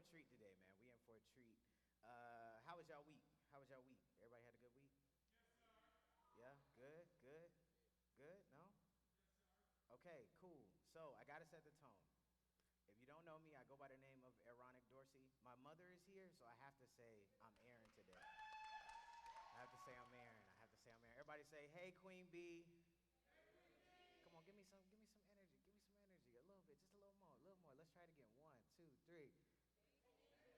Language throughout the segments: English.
treat today, man. We in for a treat. How was y'all week? How was y'all week? Everybody had a good week? Yeah, good, good, good. No? Okay, cool. So I gotta set the tone. If you don't know me, I go by the name of Ironic Dorsey. My mother is here, so I have to say I'm Aaron today. I have to say I'm Aaron. I have to say I'm Aaron. Everybody say, "Hey, Queen B." Come on, give me some energy. Give me some energy. A little bit, just a little more, a little more. Let's try it again. One, two, three. Okay,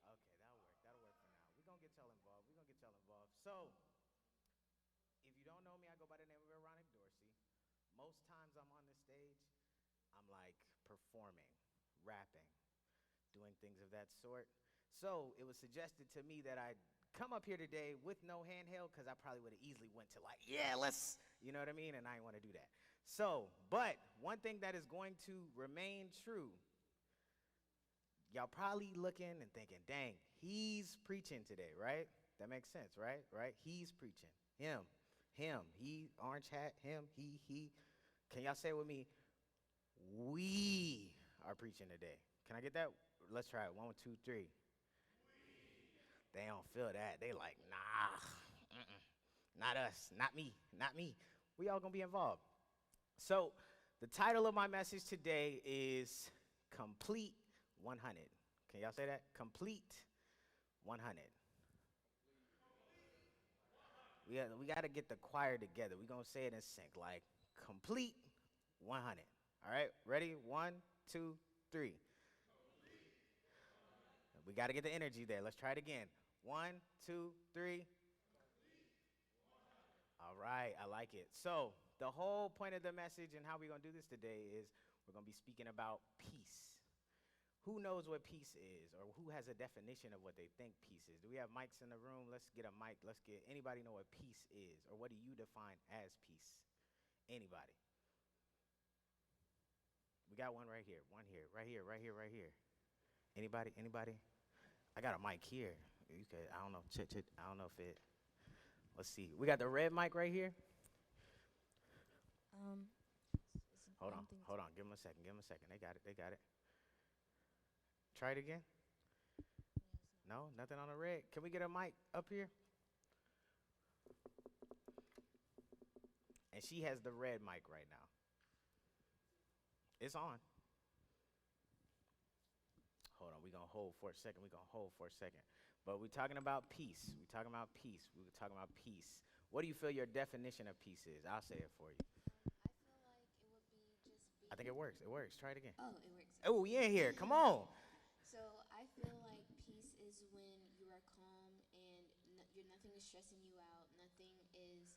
that'll work. That'll work for now. We're gonna get y'all involved. We're gonna get y'all involved. So, if you don't know me, I go by the name of Ironic Dorsey. Most times I'm on the stage, I'm like performing, rapping, doing things of that sort. So it was suggested to me that I come up here today with no handheld because I probably would have easily went to like, yeah, let's, you know what I mean? And I didn't want to do that. So, but one thing that is going to remain true, y'all probably looking and thinking, dang, he's preaching today, right? That makes sense, right? Right? He's preaching. Him, he, orange hat, him, he. Can y'all say it with me? We are preaching today. Can I get that? Let's try it. 1, 2, 3. They don't feel that. They like, nah, not us, not me, not me. We all gonna be involved. So the title of my message today is Complete 100. Can y'all say that? Complete 100. We got to get the choir together. We're going to say it in sync, like complete 100. All right, ready? 1, 2, 3. We got to get the energy there. Let's try it again. 1, 2, 3. All right, I like it. So the whole point of the message and how we're going to do this today is we're going to be speaking about peace. Who knows what peace is, or who has a definition of what they think peace is? Do we have mics in the room? Let's get a mic. Let's get anybody know what peace is, or what do you define as peace? Anybody? We got one right here. One here, right here, right here, right here. Anybody? Anybody? I got a mic here. You could. I don't know. I don't know if it. Let's see. We got the red mic right here. Hold on. Give them a second. They got it. Try it again. No, nothing on the red. Can we get a mic up here? And she has the red mic right now. It's on. Hold on, we're going to hold for a second. But we're talking about peace. What do you feel your definition of peace is? I'll say it for you. I feel like it would be just being... I think it works. Try it again. Oh, it works. Oh, we in here. Come on. So I feel like peace is when you are calm and nothing is stressing you out. Nothing is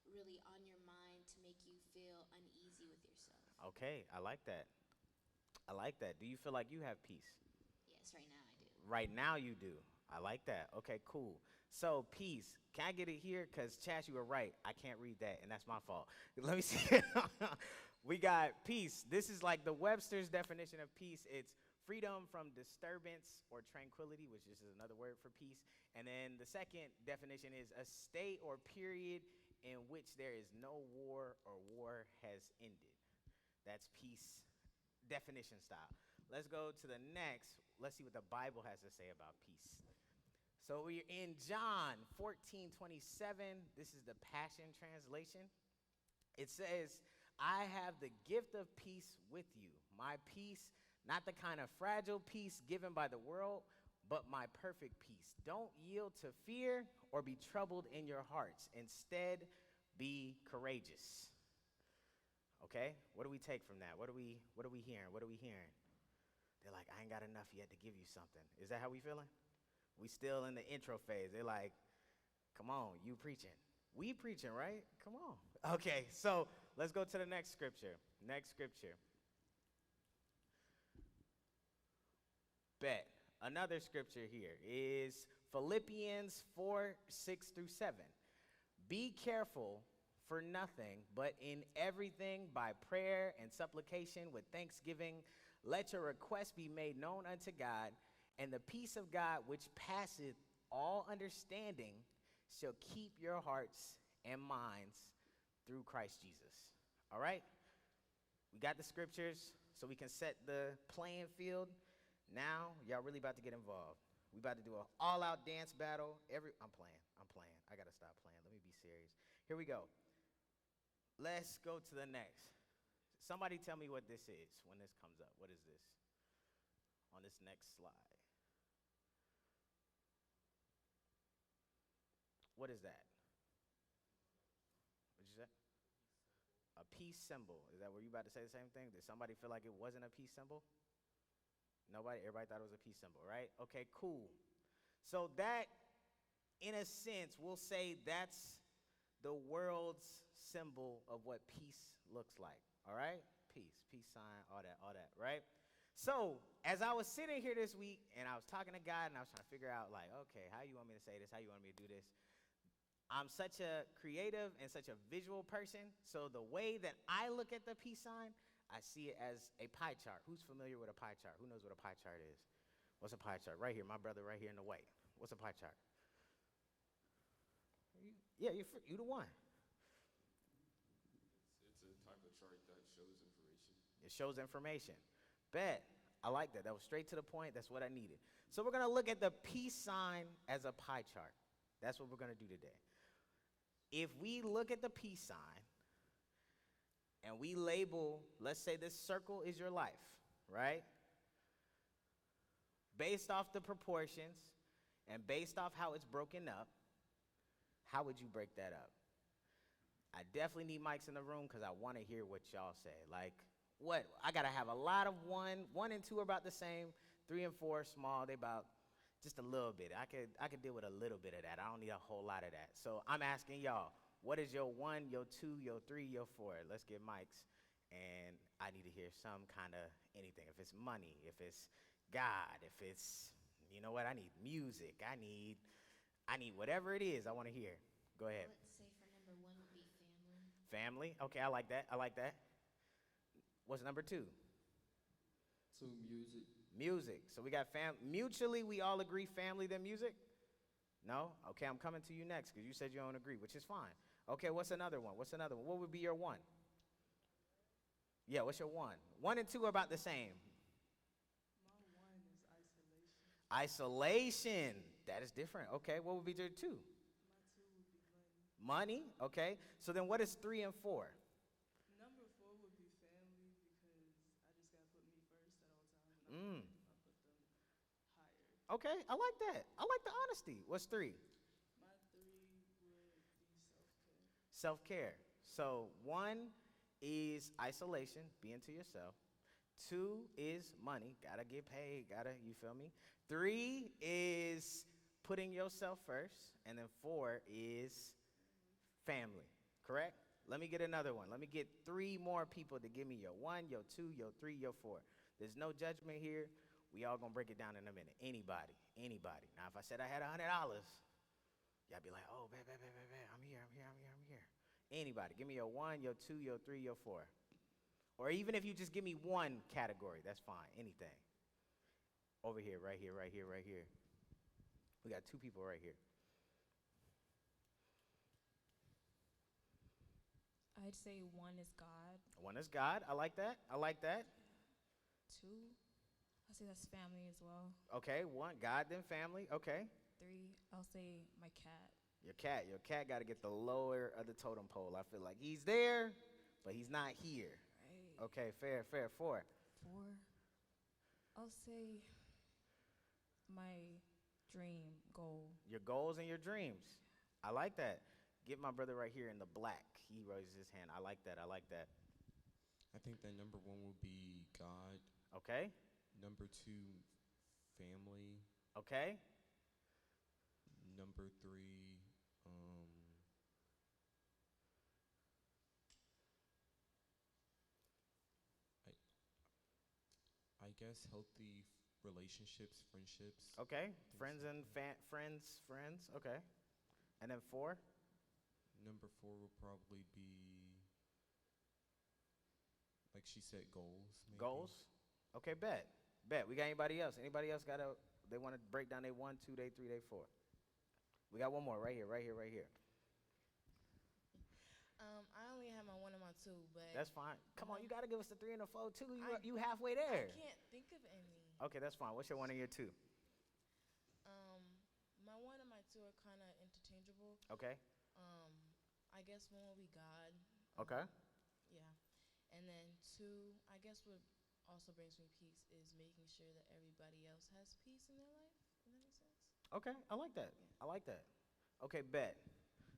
really on your mind to make you feel uneasy with yourself. Okay, I like that. Do you feel like you have peace? Yes, right now I do. Right now you do. I like that. Okay, cool. So peace. Can I get it here? Because Chas, you were right. I can't read that, and that's my fault. Let me see. We got peace. This is like the Webster's definition of peace. It's freedom from disturbance or tranquility, which is another word for peace. And then the second definition is a state or period in which there is no war or war has ended. That's peace definition style. Let's go to the next. Let's see what the Bible has to say about peace. So we're in John 14:27. This is the Passion Translation. It says, I have the gift of peace with you. My peace, not the kind of fragile peace given by the world, but my perfect peace. Don't yield to fear or be troubled in your hearts. Instead, be courageous. Okay? What do we take from that? What are we hearing? They're like, I ain't got enough yet to give you something. Is that how we feeling? We still in the intro phase. They're like, come on, you preaching. We preaching, right? Come on. Okay, so let's go to the next scripture. Bet. Another scripture here is Philippians 4:6-7. Be careful for nothing, but in everything by prayer and supplication with thanksgiving, let your requests be made known unto God, and the peace of God, which passeth all understanding, shall keep your hearts and minds through Christ Jesus. All right? We got the scriptures so we can set the playing field. Now, y'all really about to get involved. We about to do an all-out dance battle. I'm playing. I'm playing. I gotta stop playing. Let me be serious. Here we go. Let's go to the next. Somebody tell me what this is when this comes up. What is this? On this next slide. What is that? What'd you say? A peace symbol. Is that where you about to say the same thing? Did somebody feel like it wasn't a peace symbol? Nobody? Everybody thought it was a peace symbol, right? Okay, cool. So that, in a sense, we'll say that's the world's symbol of what peace looks like, all right? Peace sign, all that, right? So, as I was sitting here this week, and I was talking to God, and I was trying to figure out, like, okay, how you want me to say this? How you want me to do this? I'm such a creative and such a visual person, so the way that I look at the peace sign, I see it as a pie chart. Who's familiar with a pie chart? Who knows what a pie chart is? What's a pie chart? Right here, my brother right here in the white. What's a pie chart? Yeah, you the one. It's a type of chart that shows information. It shows information. Bet. I like that. That was straight to the point. That's what I needed. So we're going to look at the peace sign as a pie chart. That's what we're going to do today. If we look at the peace sign and we label, let's say this circle is your life, right? Based off the proportions and based off how it's broken up, how would you break that up? I definitely need mics in the room because I want to hear what y'all say. Like, what? I got to have a lot of one. 1 and 2 are about the same. 3 and 4 are small. They about just a little bit. I could deal with a little bit of that. I don't need a whole lot of that. So I'm asking y'all, what is your 1, your 2, your 3, your 4? Let's get mics. And I need to hear some kind of anything. If it's money, if it's God, if it's, you know what, I need music. I need whatever it is I want to hear. Go ahead. Let's say for number 1 would be family. Family. Okay, I like that. What's number 2? So music. Music. So we got mutually we all agree family then music? No? Okay, I'm coming to you next because you said you don't agree, which is fine. Okay, what's another one? What would be your 1? Yeah, what's your 1? 1 and 2 are about the same. My 1 is isolation. Isolation. That is different. Okay, what would be your 2? My 2 would be money. Money. Okay, so then what is 3 and 4? Number 4 would be family because I just gotta put me first at all times, and Mm. I put them higher. Okay, I like that. I like the honesty. What's 3? My 3 would be self-care. Self-care. So 1 is isolation, being to yourself. 2 is money, gotta get paid, you feel me? 3 is putting yourself first, and then 4 is family, correct? Let me get another one. Let me get 3 more people to give me your 1, your 2, your 3, your 4. There's no judgment here. We all gonna break it down in a minute. Anybody. Now, if I said I had $100, y'all be like, oh, bad, I'm here. Anybody, give me your 1, your 2, your 3, your 4. Or even if you just give me 1 category, that's fine, anything. Over here, right here. We got 2 people right here. I'd say 1 is God. 1 is God, I like that. 2, I'll say that's family as well. Okay, 1, God, then family, okay. 3, I'll say my cat. Your cat got to get the lower of the totem pole. I feel like he's there, but he's not here. Right. Okay, fair. 4. 4, I'll say my dream goal. Your goals and your dreams. I like that. Get my brother right here in the black. He raises his hand. I like that. I think that number 1 would be God. Okay. Number 2, family. Okay. Number 3, I guess healthy relationships, friendships. Okay. Things Friends like and that. friends. Okay. And then 4. Number 4 would probably be, like she said, goals. Maybe. Goals. Okay, bet. We got anybody else? Anybody else they want to break down their 1, 2, their 3, their 4? We got one more right here. I only have my 1 and my 2, but That's fine. Come on, One- you got to give us the 3 and the 4 too. You halfway there. I can't think of any. Okay, that's fine. What's your one and your two? Um, my one and my two are kind of interchangeable. Okay. Um, I guess one will be God. Okay. Yeah. And then two, I guess what also brings me peace is making sure that everybody else has peace in their life. Does that make sense? Okay, I like that. Yeah. I like that. Okay, bet.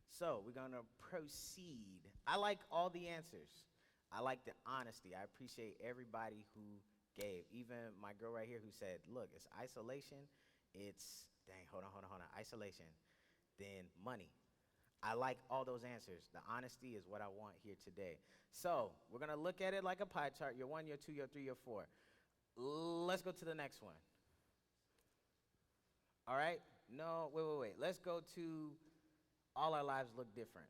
So we're gonna proceed. I like all the answers. I like the honesty. I appreciate everybody who gave. Even my girl right here who said, "Look, it's isolation. It's dang. Hold on. Isolation, then money." I like all those answers. The honesty is what I want here today. So we're gonna look at it like a pie chart. Your one, your two, your three, your four. Let's go to the next one. All right? No, wait. Let's go to all our lives look different.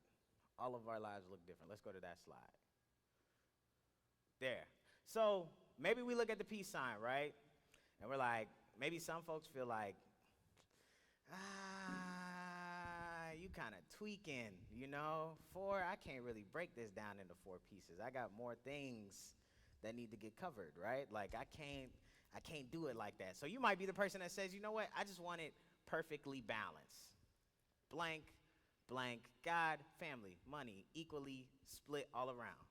All of our lives look different. Let's go to that slide. There. So maybe we look at the peace sign, right? And we're like, maybe some folks feel like, you kind of tweaking, you know? Four, I can't really break this down into four pieces. I got more things that need to get covered, right? Like I can't do it like that. So you might be the person that says, you know what? I just want it perfectly balanced. Blank, blank, God, family, money, equally split all around.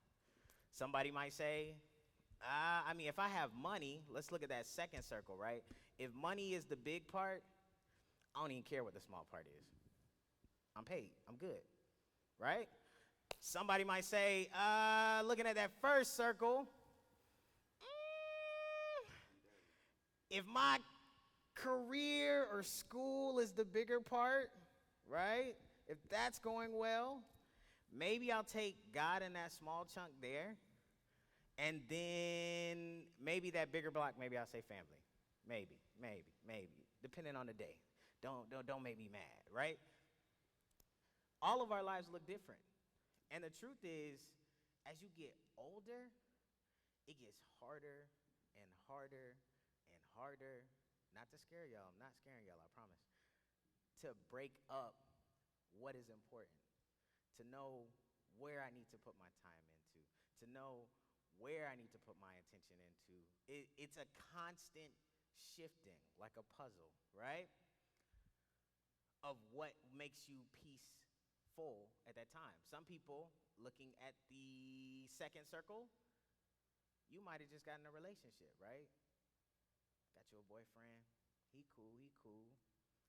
Somebody might say, if I have money, let's look at that second circle, right? If money is the big part, I don't even care what the small part is. I'm paid. I'm good, right? Somebody might say, looking at that first circle, if my career or school is the bigger part, right? If that's going well, maybe I'll take God in that small chunk there. And then maybe that bigger block, maybe I'll say family. Maybe. Depending on the day. Don't make me mad, right? All of our lives look different. And the truth is, as you get older, it gets harder and harder and harder. Not to scare y'all, I'm not scaring y'all, I promise. To break up what is important. To know where I need to put my time into. To know where I need to put my attention into. It's a constant shifting, like a puzzle, right? Of what makes you peaceful at that time. Some people, looking at the second circle, you might have just gotten a relationship, right? Got you a boyfriend. He cool.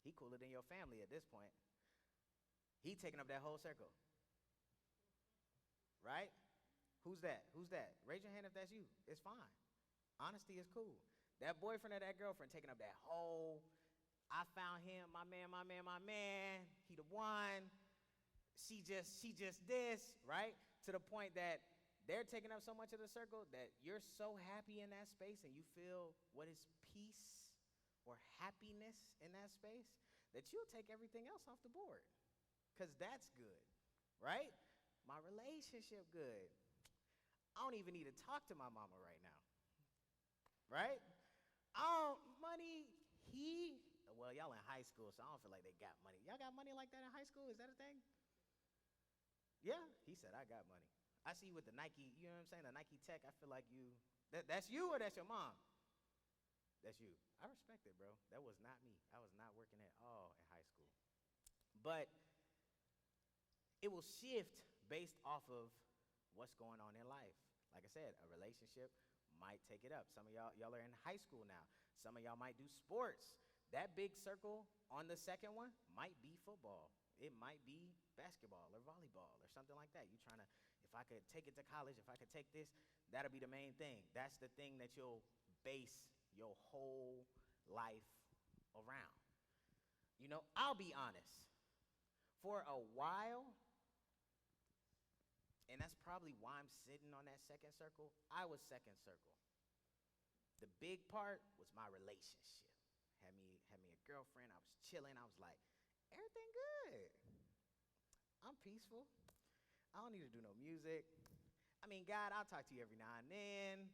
He cooler than your family at this point. He taking up that whole circle. Right? Who's that? Raise your hand if that's you. It's fine. Honesty is cool. That boyfriend or that girlfriend taking up that whole, I found him, my man. He the one. She just this, right? To the point that they're taking up so much of the circle that you're so happy in that space and you feel what is peace or happiness in that space that you'll take everything else off the board. Because that's good, right? My relationship good. I don't even need to talk to my mama right now, right? Money, well, y'all in high school, so I don't feel like they got money. Y'all got money like that in high school? Is that a thing? Yeah, he said, I got money. I see you with the Nike, you know what I'm saying, the Nike Tech. I feel like that's you or that's your mom? That's you. I respect it, bro. That was not me. I was not working at all in high school. But it will shift based off of what's going on in life. Like I said, a relationship might take it up. Some of y'all are in high school now. Some of y'all might do sports. That big circle on the second one might be football. It might be basketball or volleyball or something like that. You trying to, if I could take it to college, if I could take this, that'll be the main thing. That's the thing that you'll base your whole life around. You know, I'll be honest. For a while, and that's probably why I'm sitting on that second circle, I was second circle. The big part was my relationship. Had me a girlfriend. I was chilling. I was like, everything good. I'm peaceful. I don't need to do no music. I mean, God, I'll talk to you every now and then.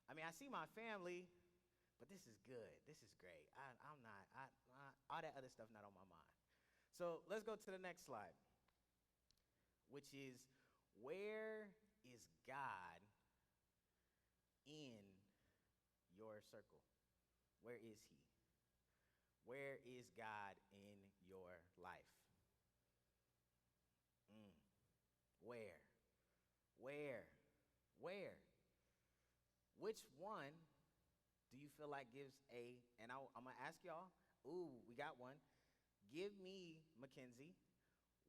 I mean, I see my family, but this is good. This is great. All that other stuff not on my mind. So let's go to the next slide, which is, where is God in your circle? Where is he? Where is God in your life? Mm. Where? Where? Where? Which one do you feel like gives and I'm going to ask y'all, ooh, we got one. Give me, Mackenzie,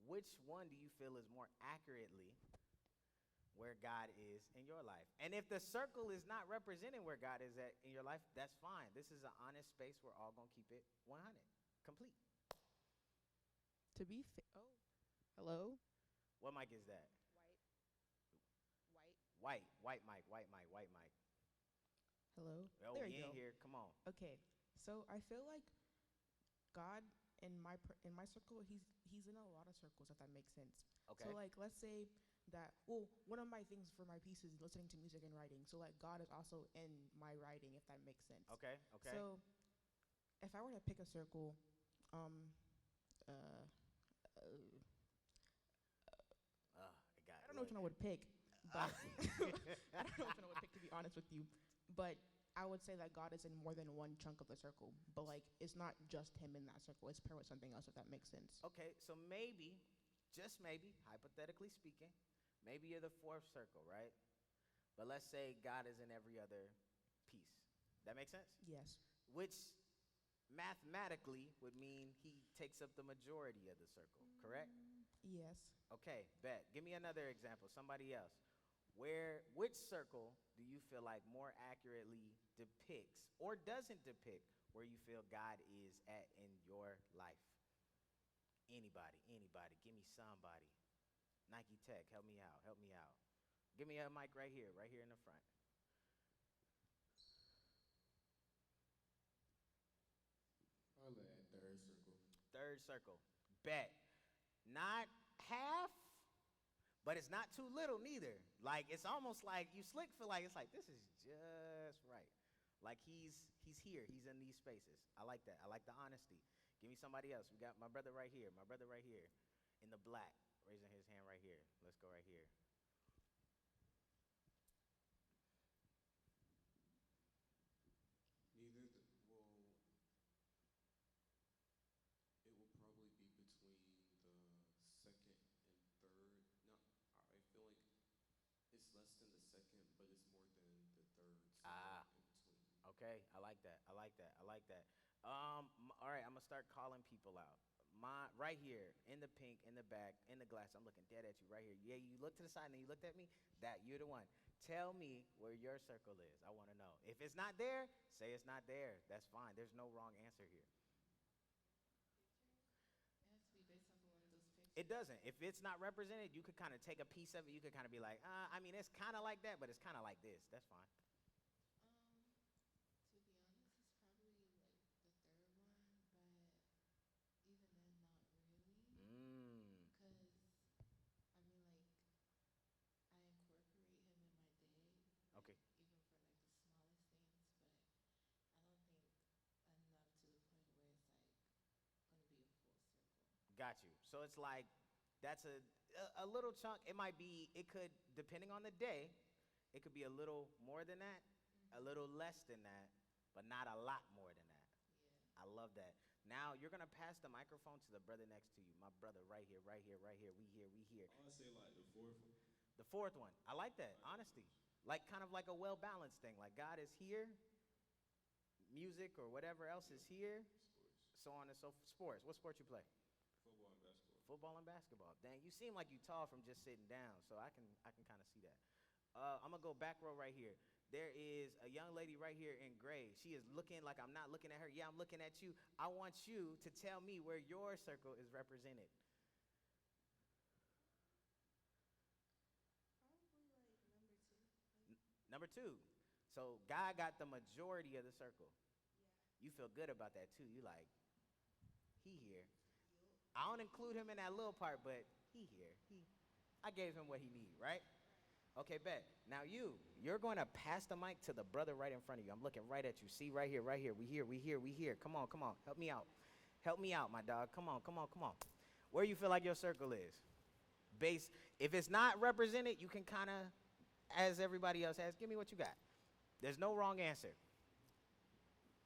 which one do you feel is more accurately where God is in your life? And if the circle is not representing where God is at in your life, that's fine. This is an honest space. We're all going to keep it 100, complete. To be hello? What mic is that? White. White mic, white mic, white mic. Hello? Oh, There we you in go. here. Come on. Okay, so I feel like God in my circle, he's in a lot of circles, if that makes sense. Okay. So like, let's say that, well, one of my things for my piece is listening to music and writing. So like, God is also in my writing, if that makes sense. Okay, okay. So if I were to pick a circle, I I don't know which one I would pick, but I don't know which one I would pick, to be honest with you. But I would say that God is in more than one chunk of the circle. But like, it's not just him in that circle. It's paired with something else, if that makes sense. Okay, so maybe, just maybe, hypothetically speaking, maybe you're the fourth circle, right? But let's say God is in every other piece. That makes sense? Yes. Which mathematically would mean he takes up the majority of the circle, correct? Yes. Okay, bet. Give me another example, somebody else. Which circle do you feel like more accurately depicts or doesn't depict where you feel God is at in your life? Anybody, give me somebody. Nike Tech, help me out. Give me a mic right here in the front. I'll add third circle. Third circle, bet. Not half, but it's not too little neither. Like, it's almost like you slick feel like, it's like, this is just right. Like, he's here, he's in these spaces. I like that, I like the honesty. Give me somebody else. We got my brother right here, in the black, raising his hand right here. Let's go right here. It will probably be between the second and third. No, I feel like it's less than the second, but it's more than the third. So in between. Okay, I like that. All right, I'm gonna start calling people out. Right here, in the pink, in the back, in the glass. I'm looking dead at you right here. Yeah, you look to the side and then you looked at me. That you're the one. Tell me where your circle is. I want to know. If it's not there, say it's not there. That's fine. There's no wrong answer here. It has to be based off of one of those pictures. It doesn't. If it's not represented, you could kind of take a piece of it. You could kind of be like, I mean, it's kind of like that, but it's kind of like this. That's fine. To be honest, it's probably like the third one, but even then, not really. Because, I mean, like, I incorporate him in my day. Like, Okay. even for, like, the smallest things, but I don't think enough to the point where it's, like, going to be a full circle. Got you. So it's like, that's a little chunk. It could, depending on the day, it could be a little more than that, a little less than that, but not a lot more than that. Yeah. I love that. Now you're gonna pass the microphone to the brother next to you. My brother right here. We here. I'll say like the fourth one. The fourth one. I like that. Honesty. Like kind of like a well-balanced thing. Like God is here, music or whatever else is here, Sports. so on and so forth. Sports. What sport you play? Football and basketball. Football and basketball. Dang, you seem like you tall from just sitting down, so I can kind of see that. I'm gonna go back row right here. There is a young lady right here in gray. She is looking like I'm not looking at her. Yeah, I'm looking at you. I want you to tell me where your circle is represented. Probably like number two. Number 2. So God got the majority of the circle. Yeah. You feel good about that too. You like, he here. I don't include him in that little part, but he here. I gave him what he need, right? Okay, bet. Now you're going to pass the mic to the brother right in front of you. I'm looking right at you. See, right here. We here. Come on. Help me out, my dog. Come on. Where you feel like your circle is? If it's not represented, you can kind of, as everybody else has, give me what you got. There's no wrong answer.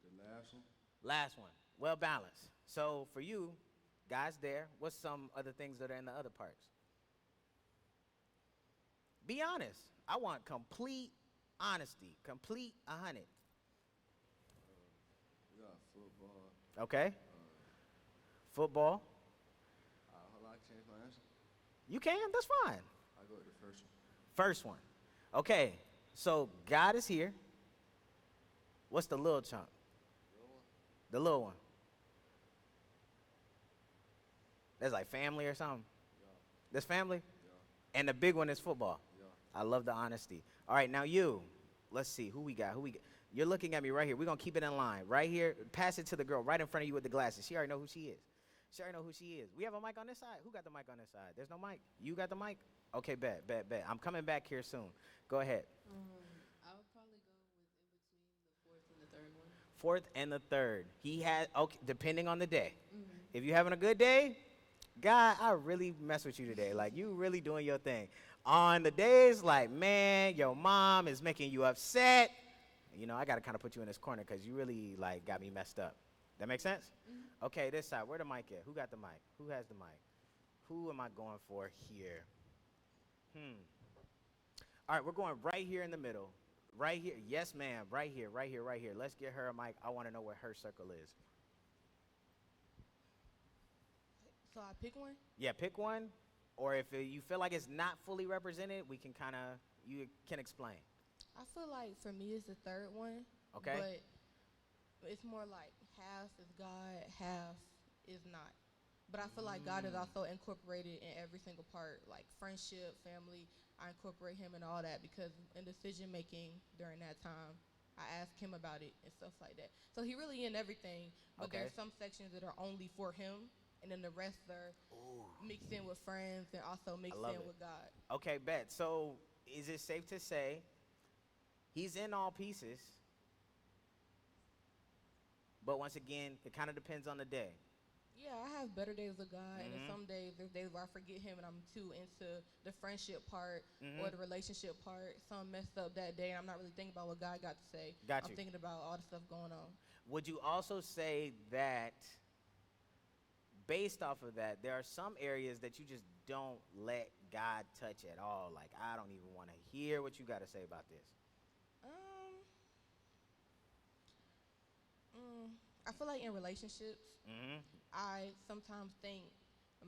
The last one. Last one. Well balanced. So for you, guys there, what's some other things that are in the other parts? Be honest. I want complete honesty. Complete 100. We got football. Okay? Football. Hold on, I changed my answer. You can, that's fine. I go with the first one. First one. Okay, so God is here. What's the little chunk? Little one? The little one. That's like family or something? Yeah. That's family? Yeah. And the big one is football. Yeah. I love the honesty. All right, now you. Let's see, who we got? You're looking at me right here. We're going to keep it in line. Right here, pass it to the girl right in front of you with the glasses. She already know who she is. She already know who she is. We have a mic on this side? Who got the mic on this side? There's no mic? You got the mic? Okay, bet. I'm coming back here soon. Go ahead. I would probably go with in between the fourth and the third one. Fourth and the third. He had, okay, depending on the day. If you're having a good day, God, I really mess with you today. Like, you really doing your thing. On the days like, man, your mom is making you upset, you know, I got to kind of put you in this corner because you really, like, got me messed up. That make sense? Okay, this side. Where the mic at? Who got the mic? Who has the mic? Who am I going for here? All right, we're going right here in the middle. Right here. Yes, ma'am. Right here. Let's get her a mic. I want to know where her circle is. So I pick one. Yeah, pick one. Or if you feel like it's not fully represented, we can kind of, you can explain. I feel like for me it's the third one. Okay. But it's more like half is God, half is not. But I feel like God is also incorporated in every single part, like friendship, family. I incorporate him in all that because in decision making during that time, I ask him about it and stuff like that. So he really in everything, but Okay. there's some sections that are only for him, and then the rest are mixed in with friends and also mixed love in it. with God. Okay, bet. So is it safe to say he's in all pieces, but once again, it kind of depends on the day. Yeah, I have better days with God, and then some days there's days where I forget him and I'm too into the friendship part or the relationship part. Some messed up that day, and I'm not really thinking about what God got to say. Got I'm you. thinking about all the stuff going on. Would you also say that based off of that, there are some areas that you just don't let God touch at all? Like, I don't even want to hear what you got to say about this. I feel like in relationships, Mm-hmm. I sometimes think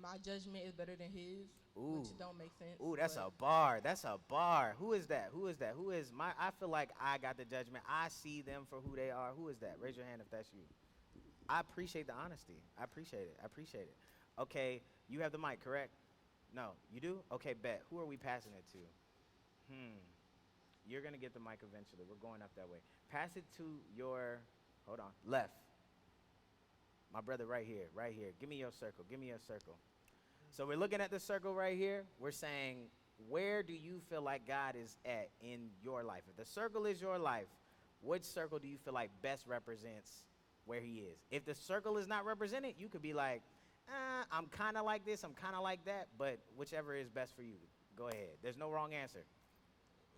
my judgment is better than his, which don't make sense. Ooh, that's but a bar. That's a bar. Who is that? Who is that? Who is my? I feel like I got the judgment. I see them for who they are. Who is that? Raise your hand if that's you. I appreciate the honesty. I appreciate it. Okay, you have the mic, correct? No, you do? Okay, bet. Who are we passing it to? You're gonna get the mic eventually. We're going up that way. Pass it to your, hold on, left. My brother right here. Give me your circle. So we're looking at the circle right here. We're saying, where do you feel like God is at in your life? If the circle is your life, which circle do you feel like best represents where he is? If the circle is not represented, you could be like, I'm kind of like this, I'm kind of like that, but whichever is best for you. Go ahead. There's no wrong answer.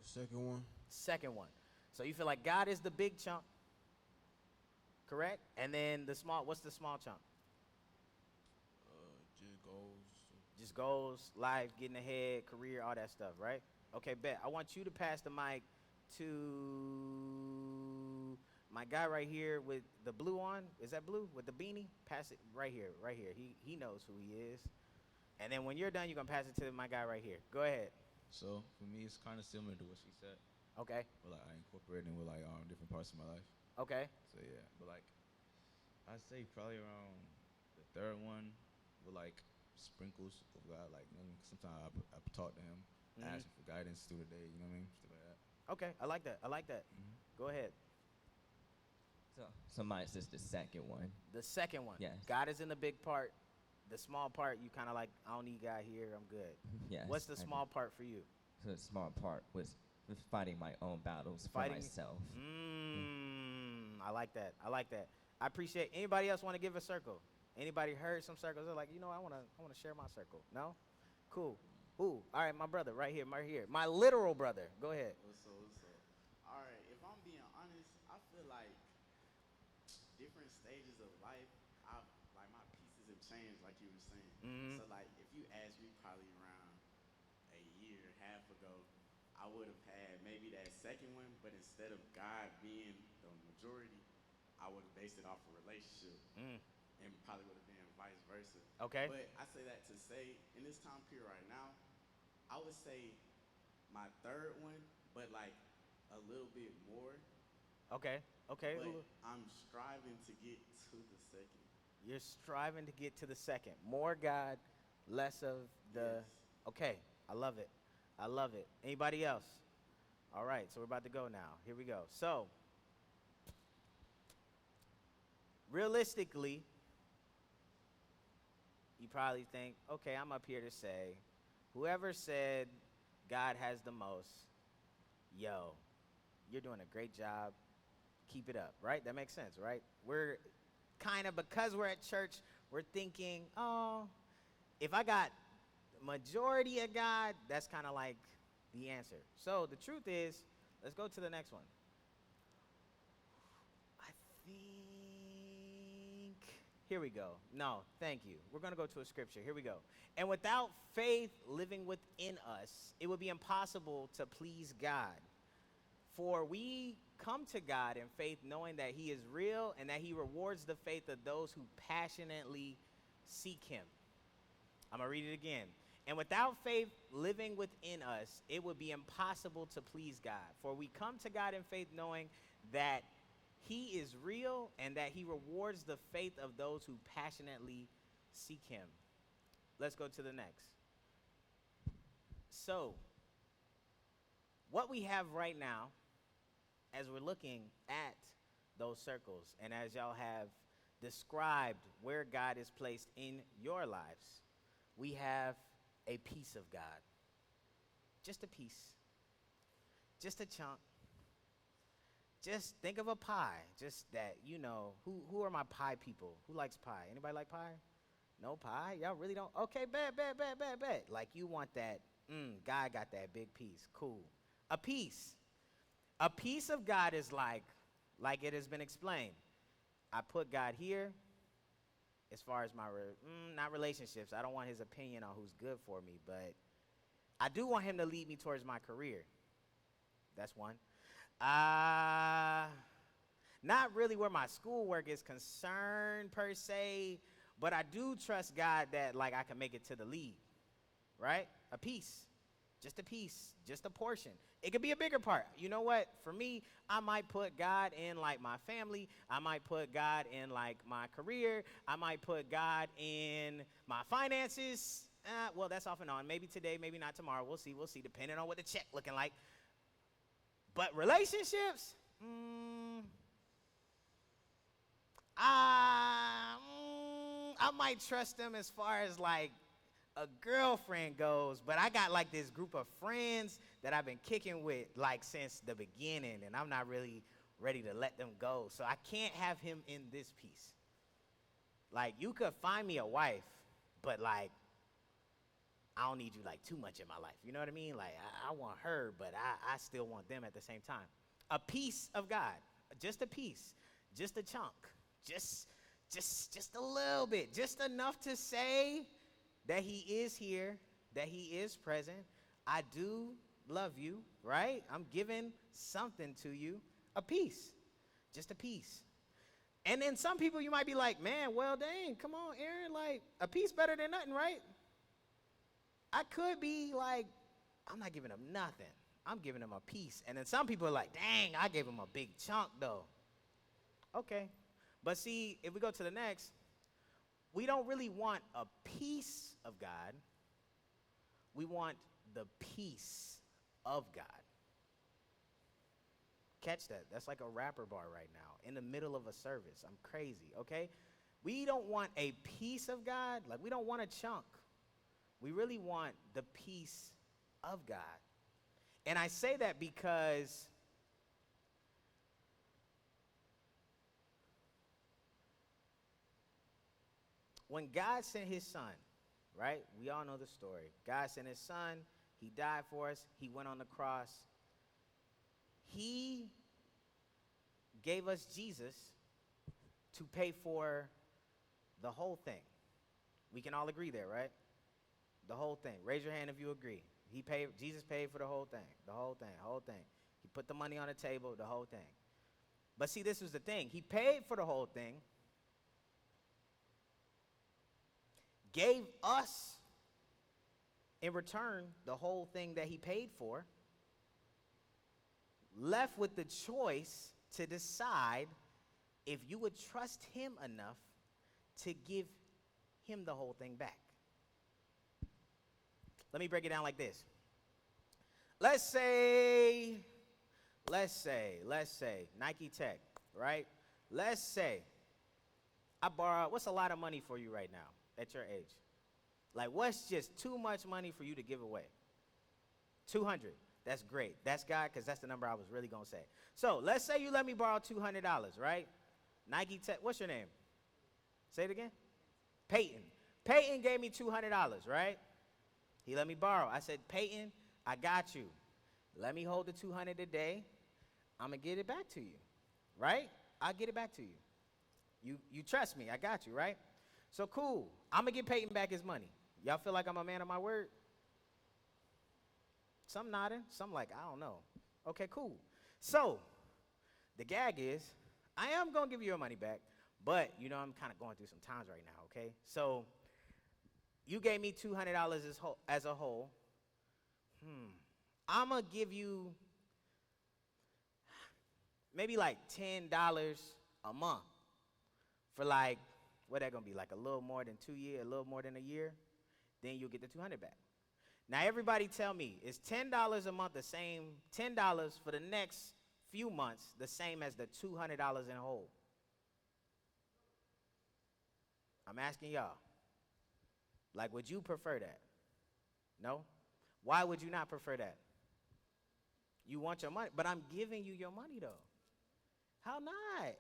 Second one. Second one. So you feel like God is the big chunk, correct? And then what's the small chunk? Just goals. Just goals, life, getting ahead, career, all that stuff, right? Okay, bet. I want you to pass the mic to my guy right here with the blue on. Is that blue? With the beanie? Pass it right here. He knows who he is. And then when you're done, you're going to pass it to my guy right here. Go ahead. So for me, it's kind of similar to what she said. Okay. But like I incorporate it with like different parts of my life. Okay. So yeah, but like I'd say probably around the third one with like sprinkles of God. Like sometimes I talk to him, ask him for guidance through the day. You know what I mean? Stuff like that. Okay. I like that. Go ahead. So mine's just the second one. The second one. Yes. God is in the big part. The small part, you kind of like, I don't need God here. I'm good. Yes. What's the I small do. part for you? So the small part was fighting my own battles for myself. I like that. I appreciate. Anybody else want to give a circle? Anybody heard some circles? They're like, I want to share my circle. No? Cool. Ooh, all right, my brother, right here. My literal brother. Go ahead. What's up? All right, if I'm being honest, I feel like different stages of life, I've like my pieces have changed, like you were saying. Mm-hmm. So like, if you asked me probably around a year, half ago, I would have had maybe that second one, but instead of God being the majority, I would have based it off a relationship, Mm. and probably would have been vice versa. Okay. But I say that to say, in this time period right now, I would say my third one, but like a little bit more. Okay. Okay. But I'm striving to get to the second. You're striving to get to the second. More God, less of the. Yes. Okay. I love it. I love it. Anybody else? All right. So we're about to go now. Here we go. So, realistically, you probably think, okay, I'm up here to say, whoever said God has the most, yo, you're doing a great job. Keep it up, right? That makes sense, right? We're kind of, because we're at church, we're thinking, oh, if I got majority of God, that's kind of like the answer. So the truth is, let's go to the next one. I think, here we go. No, thank you. We're going to go to a scripture. Here we go. And without faith living within us, it would be impossible to please God. For we come to God in faith knowing that he is real and that he rewards the faith of those who passionately seek him. I'm going to read it again. And without faith living within us, it would be impossible to please God. For we come to God in faith knowing that he is real and that he rewards the faith of those who passionately seek him. Let's go to the next. So, what we have right now, as we're looking at those circles, and as y'all have described where God is placed in your lives, we have a piece of God. Just a piece. Just a chunk. Just think of a pie. Just that, you know, who are my pie people? Who likes pie? Anybody like pie? No pie? Y'all really don't? Okay, bet. Like you want that, God got that big piece. Cool. A piece. A piece of God is like it has been explained. I put God here as far as my, not relationships. I don't want his opinion on who's good for me, but I do want him to lead me towards my career. That's one. Not really where my schoolwork is concerned per se, but I do trust God that like I can make it to the lead, right? A piece. Just a piece, just a portion. It could be a bigger part. You know what? For me, I might put God in like my family. I might put God in like my career. I might put God in my finances. Well, that's off and on. Maybe today, maybe not tomorrow. We'll see, depending on what the check looking like. But relationships, I might trust them as far as like a girlfriend goes, but I got like this group of friends that I've been kicking with like since the beginning, and I'm not really ready to let them go. So I can't have him in this piece. Like you could find me a wife, but like I don't need you like too much in my life. You know what I mean? Like I want her, but I still want them at the same time. A piece of God, just a piece, just a chunk, just a little bit, just enough to say that he is here, that he is present. I do love you, right? I'm giving something to you, a piece, just a piece. And then some people you might be like, man, well, dang, come on, Aaron, like a piece better than nothing, right? I could be like, I'm not giving him nothing. I'm giving him a piece. And then some people are like, dang, I gave him a big chunk though. Okay. But see, if we go to the next, we don't really want a piece of God. We want the peace of God. Catch that. That's like a rapper bar right now in the middle of a service. I'm crazy, okay? We don't want a piece of God. Like, we don't want a chunk. We really want the peace of God. And I say that because when God sent his son, right? We all know the story. God sent his son. He died for us. He went on the cross. He gave us Jesus to pay for the whole thing. We can all agree there, right? The whole thing. Raise your hand if you agree. Jesus paid for the whole thing, the whole thing, whole thing. He put the money on the table, the whole thing. But see, this was the thing. He paid for the whole thing, gave us in return the whole thing that he paid for, left with the choice to decide if you would trust him enough to give him the whole thing back. Let me break it down like this. Let's say, Nike Tech, right? Let's say I borrow, what's a lot of money for you right now at your age? Like, what's just too much money for you to give away? 200. That's great. That's God, because that's the number I was really going to say. So let's say you let me borrow $200, right? Nike Tech, what's your name? Say it again. Peyton. Peyton gave me $200, right? He let me borrow. I said, Peyton, I got you. Let me hold the $200 today. I'm going to get it back to you, right? I'll get it back to you. You trust me. I got you, right? So cool. I'm going to get Peyton back his money. Y'all feel like I'm a man of my word? Some nodding. Some like, I don't know. Okay, cool. So the gag is, I am going to give you your money back, but, you know, I'm kind of going through some times right now, okay? So you gave me $200 as a whole. I'm going to give you maybe like $10 a month for like, what that going to be, like a little more than 2 years, a little more than a year? Then you'll get the $200 back. Now, everybody tell me, is $10 a month the same, $10 for the next few months the same as the $200 in whole? I'm asking y'all. Like, would you prefer that? No? Why would you not prefer that? You want your money, but I'm giving you your money, though. How not?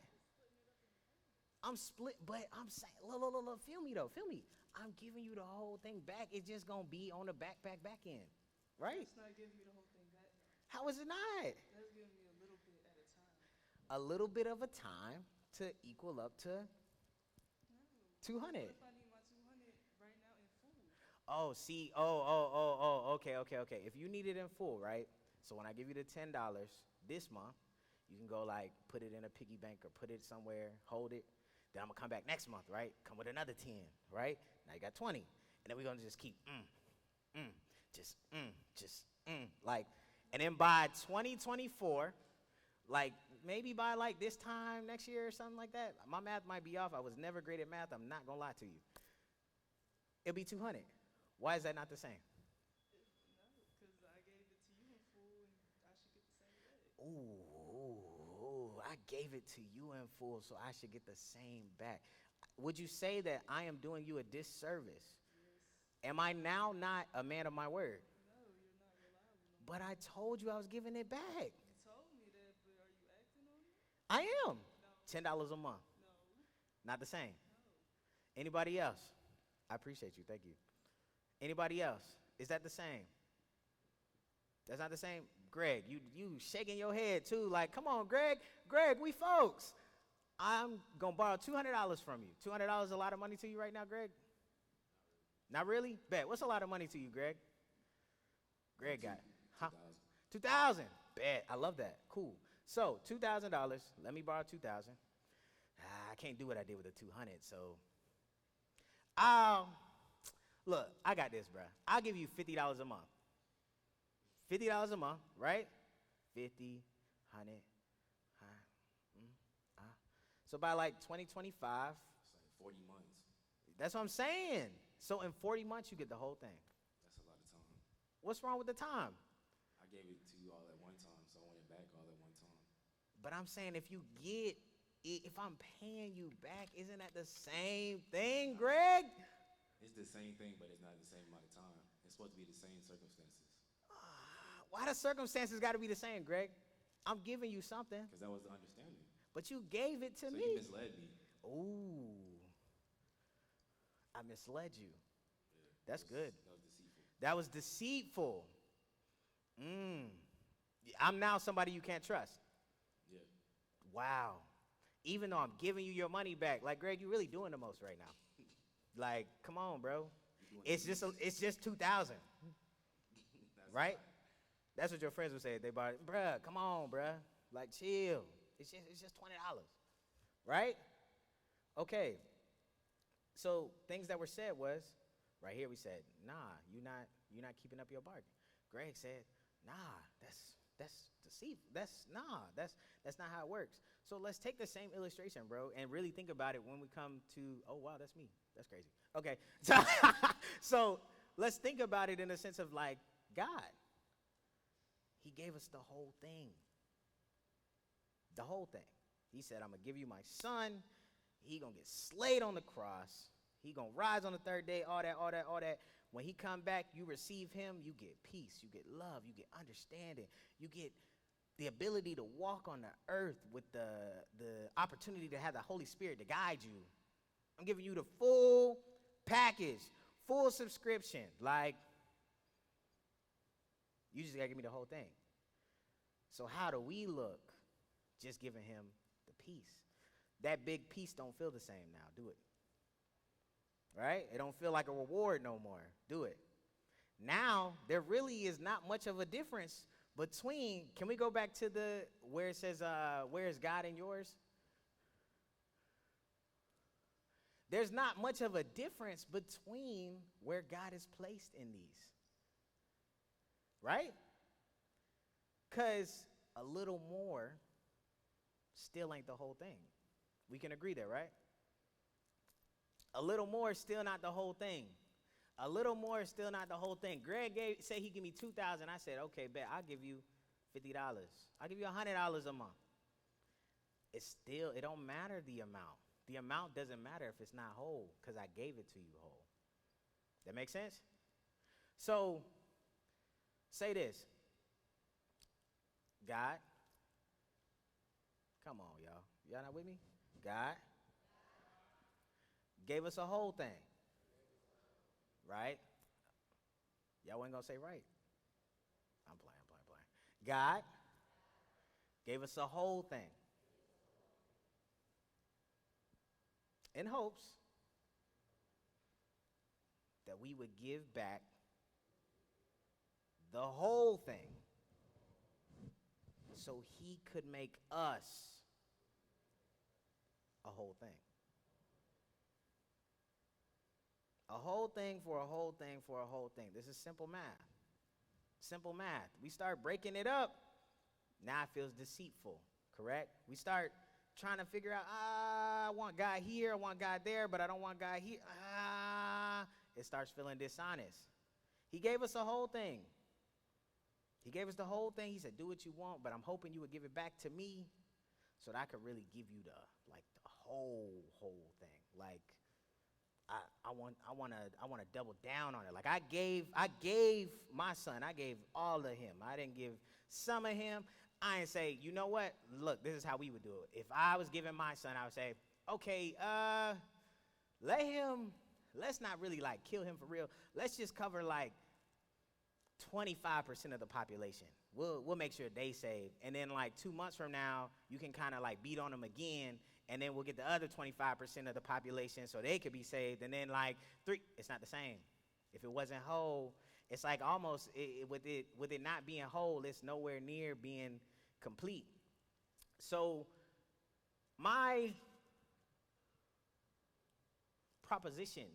I'm split, but I'm saying, look, feel me, though. Feel me. I'm giving you the whole thing back. It's just going to be on the back end, right? It's not giving you the whole thing back, though. How is it not? That's giving me a little bit at a time. A little bit of a time to equal up to No. 200. What if I need my 200 right now in full? Oh, see, okay. If you need it in full, right? So when I give you the $10 this month, you can go like put it in a piggy bank or put it somewhere, hold it. Then I'm gonna come back next month, right? Come with another 10, right? Now you got 20. And then we're gonna just keep like, and then by 2024, like maybe by like this time next year or something like that, my math might be off. I was never great at math. I'm not gonna lie to you. It'll be 200. Why is that not the same? No, because I gave it to you in full and I should get the same back. Ooh, I gave it to you in full, so I should get the same back. Would you say that I am doing you a disservice? Yes. Am I now not a man of my word? No, you're not reliable no more. But I told you I was giving it back. You told me that, but are you acting on it? I am. No. $10 a month. No. Not the same. No. Anybody else? I appreciate you. Thank you. Anybody else? Is that the same? That's not the same? Greg, you shaking your head too, like, come on, Greg, we folks. I'm going to borrow $200 from you. $200 a lot of money to you right now, Greg? Not really? Bet. What's a lot of money to you, Greg? Greg got it. Huh? 2,000. Bet. I love that. Cool. So, $2,000. Let me borrow 2,000. I can't do what I did with the 200, so. Look, I got this, bro. I'll give you $50 a month. $50 a month, right? 50, 100. So by like 2025. It's like 40 months. That's what I'm saying. So in 40 months, you get the whole thing. That's a lot of time. What's wrong with the time? I gave it to you all at one time, so I want it back all at one time. But I'm saying if you get it, if I'm paying you back, isn't that the same thing, Greg? It's the same thing, but it's not the same amount of time. It's supposed to be the same circumstances. Why the circumstances got to be the same, Greg? I'm giving you something. Because that was the understanding. But you gave it to so me. So you misled me. Ooh. I misled you. Yeah, That's good. That was deceitful. That was deceitful. I'm now somebody you can't trust. Yeah. Wow. Even though I'm giving you your money back. Like, Greg, you really doing the most right now. Like, come on, bro. It's just 2,000. Right? That's what your friends would say. They bought it. Bruh, come on, bruh. Like, chill. It's just $20. Right? Okay. So things that were said was, right here we said, nah, you're not keeping up your bargain. Greg said, nah, that's deceitful. That's not how it works. So let's take the same illustration, bro, and really think about it when we come to, oh wow, that's me. That's crazy. Okay. So let's think about it in the sense of like God. He gave us the whole thing. The whole thing. He said, I'm gonna give you my son. He gonna get slayed on the cross. He gonna rise on the third day, all that. When he come back, you receive him, you get peace, you get love, you get understanding, you get the ability to walk on the earth with the opportunity to have the Holy Spirit to guide you. I'm giving you the full package, full subscription. Like, you just gotta give me the whole thing. So how do we look? Just giving him the peace. That big piece don't feel the same now. Do it. Right? It don't feel like a reward no more. Do it. Now, there really is not much of a difference between, can we go back to the, where it says, where is God in yours? There's not much of a difference between where God is placed in these. Right? Because a little more still ain't the whole thing. We can agree there, right? A little more is still not the whole thing. A little more is still not the whole thing. Greg said he give me $2,000. I said, okay, bet, I'll give you $50. I'll give you $100 a month. It don't matter the amount. The amount doesn't matter if it's not whole because I gave it to you whole. That make sense? So, say this. God, come on, y'all. Y'all not with me? God gave us a whole thing. Right? Y'all wasn't going to say right. I'm playing. God gave us a whole thing. In hopes that we would give back the whole thing so he could make us a whole thing. A whole thing for a whole thing for a whole thing. This is simple math. Simple math. We start breaking it up, now it feels deceitful, correct? We start trying to figure out, I want God here, I want God there, but I don't want God here. It starts feeling dishonest. He gave us a whole thing. He gave us the whole thing. He said, do what you want, but I'm hoping you would give it back to me so that I could really give you the whole thing. Like, I want to double down on it. Like I gave my son. I gave all of him. I didn't give some of him. I didn't say, you know what? Look, this is how we would do it. If I was giving my son, I would say, okay, let's not really like kill him for real. Let's just cover like 25% of the population. We'll make sure they save. And then like 2 months from now, you can kind of like beat on them again. And then we'll get the other 25% of the population so they could be saved. And then like it's not the same. If it wasn't whole, it's like almost, with it not being whole, it's nowhere near being complete. So my proposition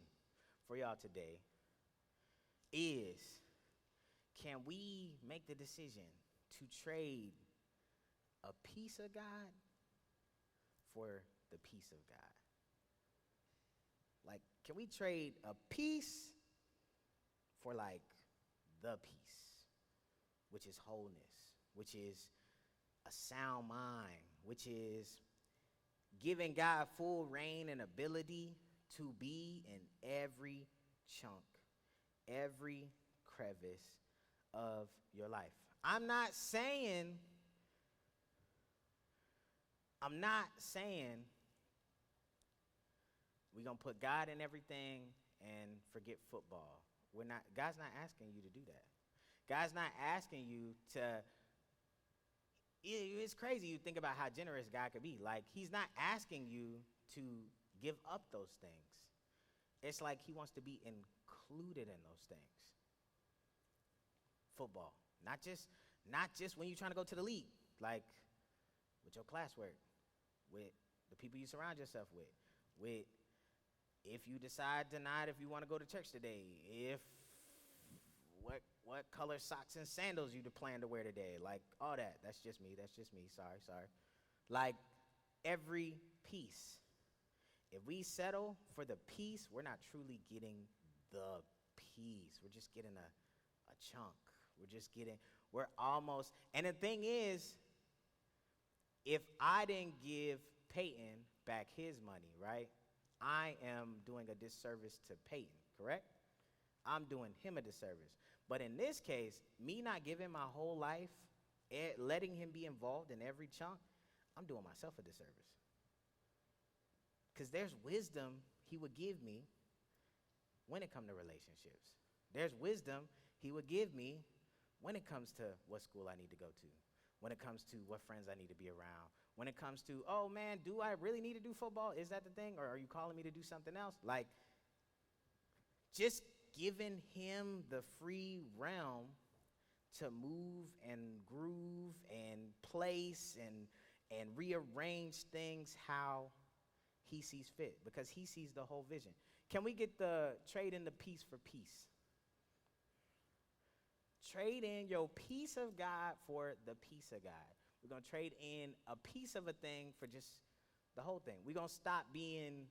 for y'all today is, can we make the decision to trade a piece of God for the peace of God? Like, can we trade a piece for like the peace, which is wholeness, which is a sound mind, which is giving God full reign and ability to be in every chunk, every crevice of your life. I'm not saying we're going to put God in everything and forget football. God's not asking you to do that. God's not asking you to, It's crazy. You think about how generous God could be. Like, he's not asking you to give up those things. It's like he wants to be included in those things. Football, not just when you're trying to go to the league, like with your classwork, with the people you surround yourself with if you decide tonight if you want to go to church today, if what color socks and sandals you plan to wear today, like all that. That's just me. Sorry. Like every piece. If we settle for the piece, we're not truly getting the piece. We're just getting a chunk. We're almost, and the thing is, if I didn't give Peyton back his money, right, I am doing a disservice to Peyton, correct? I'm doing him a disservice. But in this case, me not giving my whole life, letting him be involved in every chunk, I'm doing myself a disservice. Because there's wisdom he would give me when it comes to relationships. There's wisdom he would give me when it comes to what school I need to go to, when it comes to what friends I need to be around, when it comes to, oh man, do I really need to do football? Is that the thing? Or are you calling me to do something else? Like, just giving him the free realm to move and groove and place and rearrange things how he sees fit, because he sees the whole vision. Can we get the trade in the piece for peace? Trade in your piece of God for the peace of God. We're going to trade in a piece of a thing for just the whole thing. We're going to stop being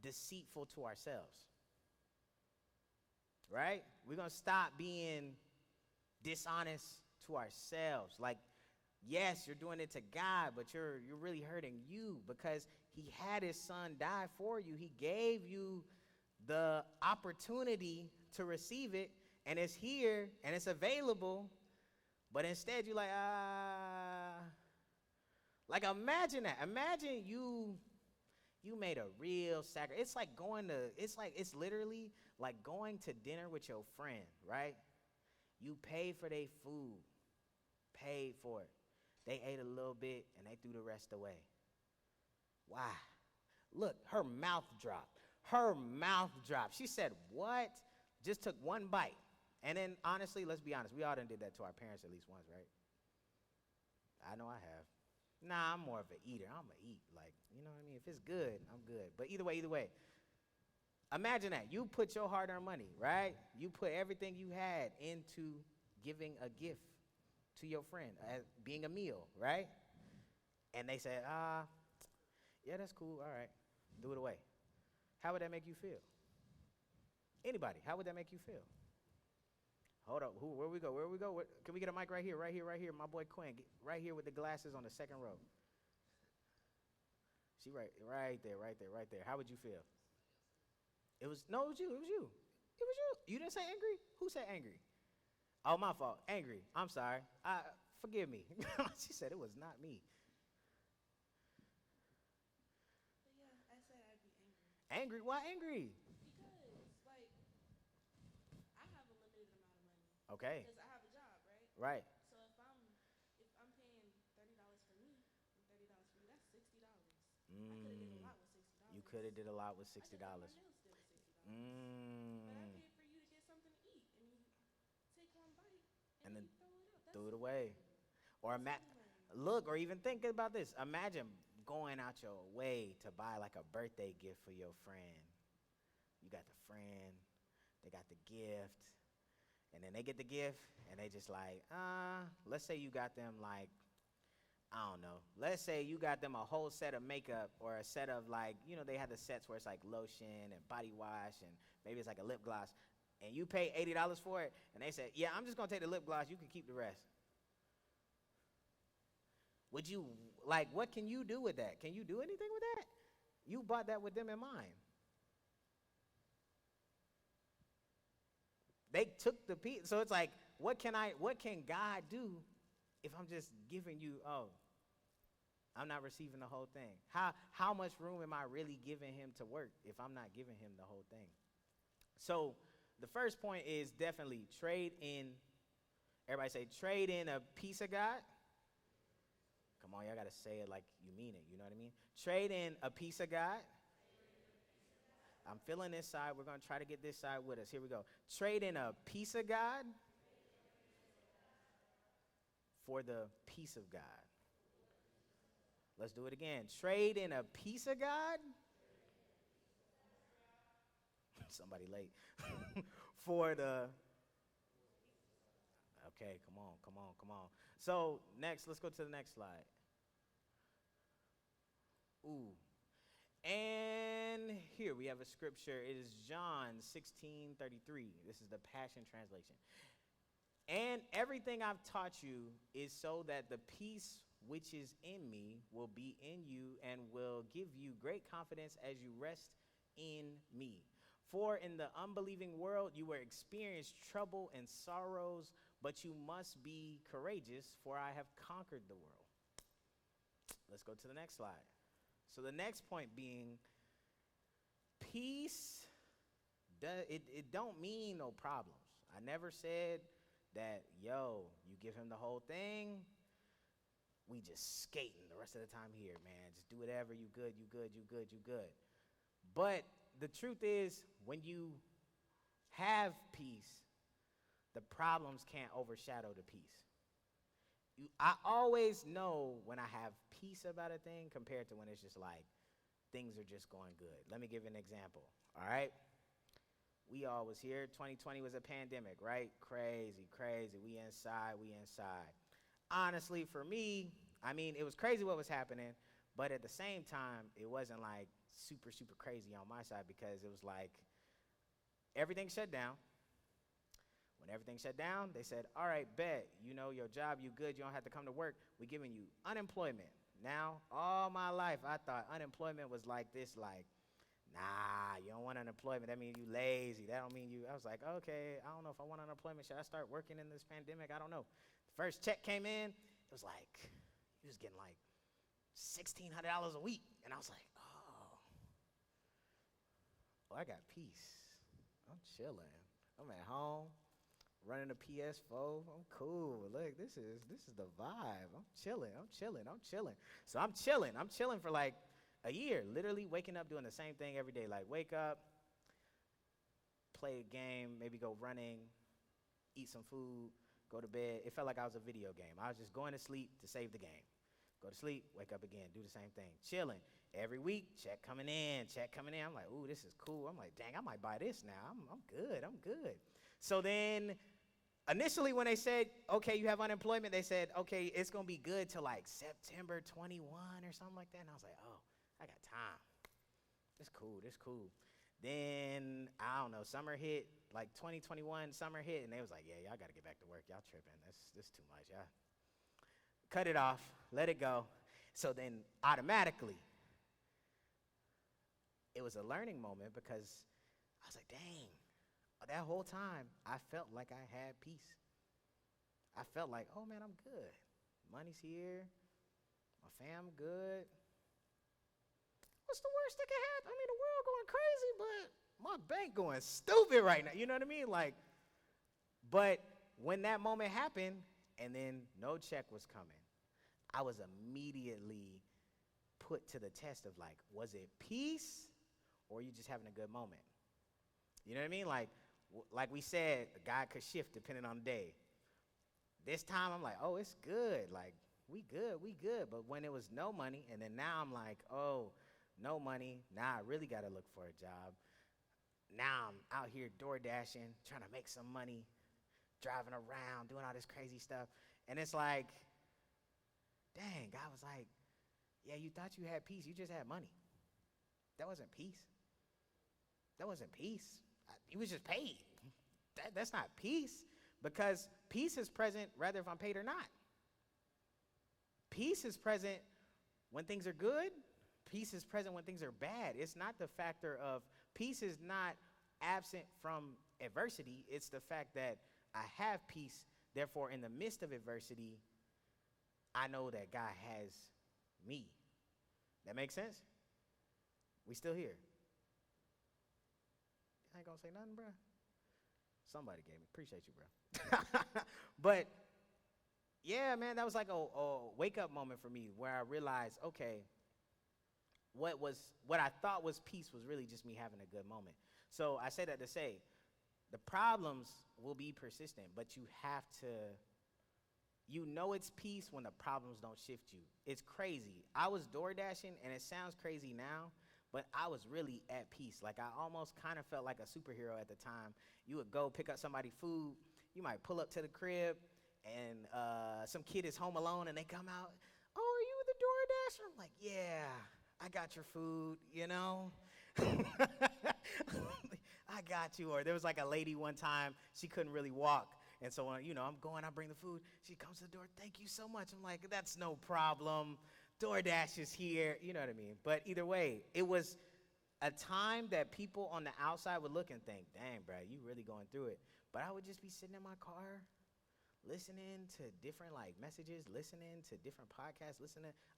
deceitful to ourselves. Right? We're going to stop being dishonest to ourselves. Like, yes, you're doing it to God, but you're really hurting you, because he had his son die for you. He gave you the opportunity to receive it, and it's here, and it's available, but instead you're like, Like, imagine that. Imagine you made a real sacrifice. It's literally like going to dinner with your friend, right? You paid for their food, paid for it. They ate a little bit, and they threw the rest away. Why? Look, her mouth dropped. She said, what? Just took one bite. And then, honestly, let's be honest. We all done did that to our parents at least once, right? I know I have. Nah, I'm more of an eater. I'm going to eat. Like, you know what I mean? If it's good, I'm good. But either way. Imagine that. You put your hard-earned money, right? You put everything you had into giving a gift to your friend, as being a meal, right? And they said, yeah, that's cool. All right. Do it away. How would that make you feel? Anybody, how would that make you feel? Hold up. Where we go? Can we get a mic right here? My boy Quinn, right here with the glasses on the second row. She right there. How would you feel? It was you. You didn't say angry? Who said angry? Oh, my fault. Angry. I'm sorry. Forgive me. She said it was not me. But yeah, I said I'd be angry. Angry? Why angry? Because, like, I have a limited amount of money. Okay. Because I have a job, right? Right. So if I'm paying $30 for me and $30 for you, that's $60. I could have did a lot with $60. You could have did a lot with $60. I could have my nails did with $60. But I paid for you to get something to eat, and you take one bite and then you throw it out. Threw it away. Or even think about this. Imagine going out your way to buy like a birthday gift for your friend. You got the friend, they got the gift, and then they get the gift, and they just like, let's say you got them like, I don't know. Let's say you got them a whole set of makeup, or a set of like, they have the sets where it's like lotion and body wash, and maybe it's like a lip gloss, and you pay $80 for it, and they say, yeah, I'm just going to take the lip gloss. You can keep the rest. Would you, like, what can you do with that? Can you do anything with that? You bought that with them in mind. They took the piece. So it's like, what can God do if I'm just giving you, I'm not receiving the whole thing? How much room am I really giving him to work if I'm not giving him the whole thing? So the first point is definitely trade in Everybody say, trade in a piece of God. Come on, y'all got to say it like you mean it. You know what I mean? Trade in a piece of God. I'm feeling this side. We're going to try to get this side with us. Here we go. Trade in a piece of God for the peace of God. Let's do it again. Trade in a piece of God. Somebody late. For the. Okay, come on, come on, come on. So next, let's go to the next slide. Ooh. And here we have a scripture. It is John 16:33. This is the Passion Translation. And everything I've taught you is so that the peace which is in me will be in you and will give you great confidence as you rest in me. For in the unbelieving world you will experience trouble and sorrows, but you must be courageous, for I have conquered the world. Let's go to the next slide. So the next point being, peace, it don't mean no problems. I never said that, yo, you give him the whole thing, we just skating the rest of the time here, man. Just do whatever, you good, you good, you good, you good. But the truth is, when you have peace, the problems can't overshadow the peace. I always know when I have peace about a thing compared to when it's just like things are just going good. Let me give you an example, all right? We all was here. 2020 was a pandemic, right? Crazy, crazy. We inside. Honestly, for me, I mean, it was crazy what was happening, but at the same time, it wasn't like super, super crazy on my side because it was like everything shut down. When everything shut down, they said, all right, bet, you know your job, you good, you don't have to come to work. We're giving you unemployment. Now, all my life, I thought unemployment was like this, like, nah, you don't want unemployment. That means you lazy. That don't mean you. I was like, okay, I don't know if I want unemployment. Should I start working in this pandemic? I don't know. The first check came in. It was like, he was getting like $1,600 a week. And I was like, oh, I got peace. I'm chilling. I'm at home, running a PS4. I'm cool. Look, this is the vibe. I'm chilling. So I'm chilling for like a year, literally waking up doing the same thing every day. Like wake up, play a game, maybe go running, eat some food, go to bed. It felt like I was a video game. I was just going to sleep to save the game. Go to sleep, wake up again, do the same thing. Chilling. Every week, check coming in. I'm like, ooh, this is cool. I'm like, dang, I might buy this now. I'm good. So then initially when they said, okay, you have unemployment, they said, okay, it's going to be good till like September 21 or something like that. And I was like, oh, I got time. This cool. Then, I don't know, summer hit, like 2021, summer hit, and they was like, yeah, y'all got to get back to work. Y'all tripping. This too much. Y'all cut it off, let it go. So then automatically, it was a learning moment because I was like, dang, that whole time, I felt like I had peace. I felt like, oh, man, I'm good. Money's here. My fam good. What's the worst that can happen? I mean, the world going crazy, but my bank going stupid right now. You know what I mean? Like, but when that moment happened and then no check was coming, I was immediately put to the test of like, was it peace or you just having a good moment? You know what I mean? Like we said, God could shift depending on the day. This time I'm like, oh, it's good. Like, we good. But when it was no money, and then now I'm like, oh, no money. Now I really got to look for a job. Now I'm out here door dashing, trying to make some money, driving around, doing all this crazy stuff. And it's like, dang, God was like, yeah, you thought you had peace. You just had money. That wasn't peace. You was just paid. That's not peace, because peace is present whether if I'm paid or not. Peace is present when things are good. Peace is present when things are bad. It's not the factor of peace is not absent from adversity. It's the fact that I have peace. Therefore, in the midst of adversity, I know that God has me. That makes sense? We still here? I ain't gonna say nothing, bro. Somebody gave me. Appreciate you, bro. But yeah, man, that was like a wake up moment for me where I realized, okay, what I thought was peace was really just me having a good moment. So I say that to say, the problems will be persistent, but you have to, it's peace when the problems don't shift you. It's crazy. I was door dashing, and it sounds crazy now, but I was really at peace. Like, I almost kind of felt like a superhero at the time. You would go pick up somebody's food. You might pull up to the crib, and some kid is home alone, and they come out. Oh, are you the DoorDasher? I'm like, yeah, I got your food, I got you. Or there was like a lady one time, she couldn't really walk. And so, I'm going, I bring the food. She comes to the door, thank you so much. I'm like, that's no problem. DoorDash is here. You know what I mean? But either way, it was a time that people on the outside would look and think, dang, bro, you really going through it. But I would just be sitting in my car, listening to different messages, listening to different podcasts,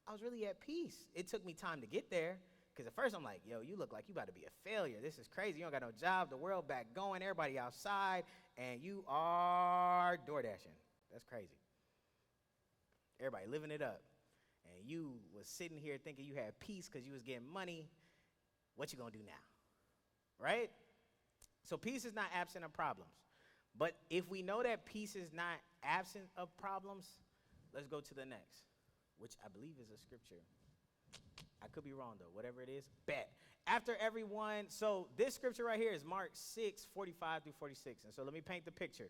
I was really at peace. It took me time to get there. Because at first I'm like, yo, you look like you about to be a failure. This is crazy. You don't got no job. The world back going. Everybody outside. And you are door dashing. That's crazy. Everybody living it up. And you was sitting here thinking you had peace because you was getting money. What you going to do now? Right? So peace is not absent of problems. But if we know that peace is not absent of problems, let's go to the next, which I believe is a scripture. I could be wrong, though. Whatever it is, bet. After everyone, so this scripture right here is Mark 6:45 through 46. And so let me paint the picture.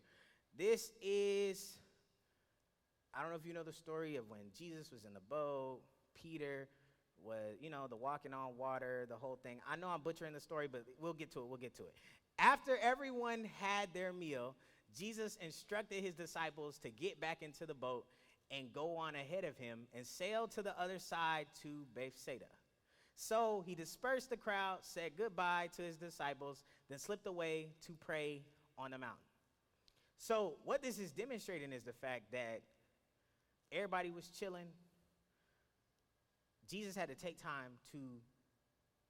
This is, I don't know if you know the story of when Jesus was in the boat, Peter was, the walking on water, the whole thing. I know I'm butchering the story, but we'll get to it. After everyone had their meal, Jesus instructed his disciples to get back into the boat and go on ahead of him and sail to the other side to Bethsaida. So he dispersed the crowd, said goodbye to his disciples, then slipped away to pray on the mountain. So what this is demonstrating is the fact that everybody was chilling. Jesus had to take time to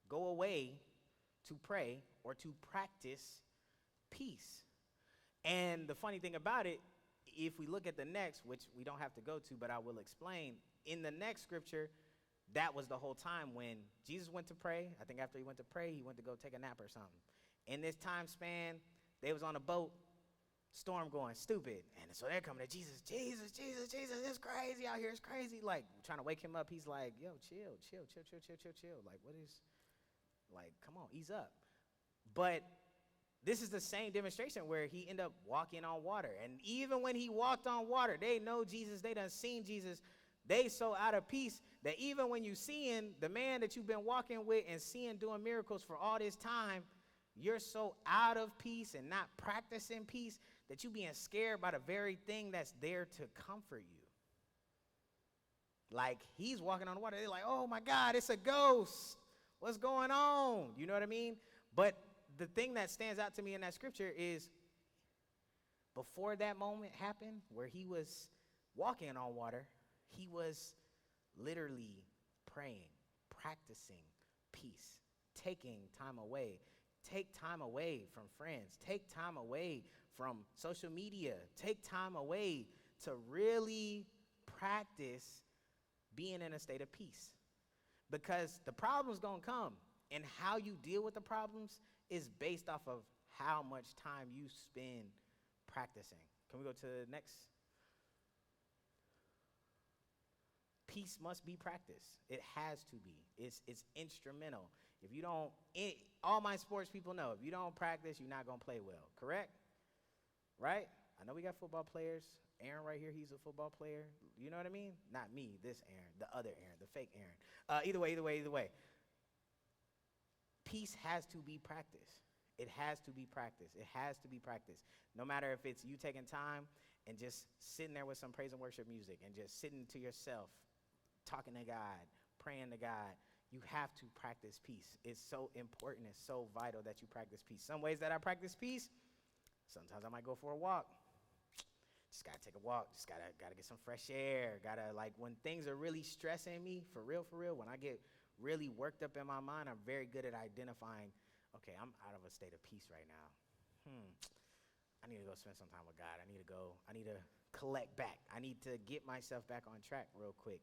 go away to pray or to practice peace. And the funny thing about it, if we look at the next, which we don't have to go to, but I will explain, in the next scripture, that was the whole time when Jesus went to pray. I think after he went to pray, he went to go take a nap or something. In this time span, they was on a boat, storm going stupid. And so they're coming to Jesus, Jesus, it's crazy out here, it's crazy. Like, trying to wake him up. He's like, yo, chill. Like, come on, ease up. But this is the same demonstration where he ended up walking on water. And even when he walked on water, they know Jesus, they done seen Jesus. They so out of peace that even when you seeing the man that you've been walking with and seeing doing miracles for all this time, you're so out of peace and not practicing peace that you being scared by the very thing that's there to comfort you. Like, he's walking on the water. They're like, oh, my God, it's a ghost. What's going on? You know what I mean? But the thing that stands out to me in that scripture is before that moment happened where he was walking on water, he was literally praying, practicing peace, taking time away. Take time away from friends. Take time away from social media. Take time away to really practice being in a state of peace. Because the problem's going to come, and how you deal with the problems is based off of how much time you spend practicing. Can we go to the next? Peace must be practiced. It has to be. It's instrumental. If you don't, all my sports people know, if you don't practice, you're not going to play well, correct? Right? I know we got football players. Aaron right here, he's a football player. You know what I mean? Not me, this Aaron, the other Aaron, the fake Aaron. Either way. Peace has to be practiced. It has to be practiced. It has to be practiced. No matter if it's you taking time and just sitting there with some praise and worship music and just sitting to yourself, talking to God, praying to God, you have to practice peace. It's so important. It's so vital that you practice peace. Some ways that I practice peace, sometimes I might go for a walk. Just got to take a walk. Just got to get some fresh air. Got to, like, when things are really stressing me, for real, when I get really worked up in my mind, I'm very good at identifying, okay, I'm out of a state of peace right now. I need to go spend some time with God. I need to collect back. I need to get myself back on track real quick.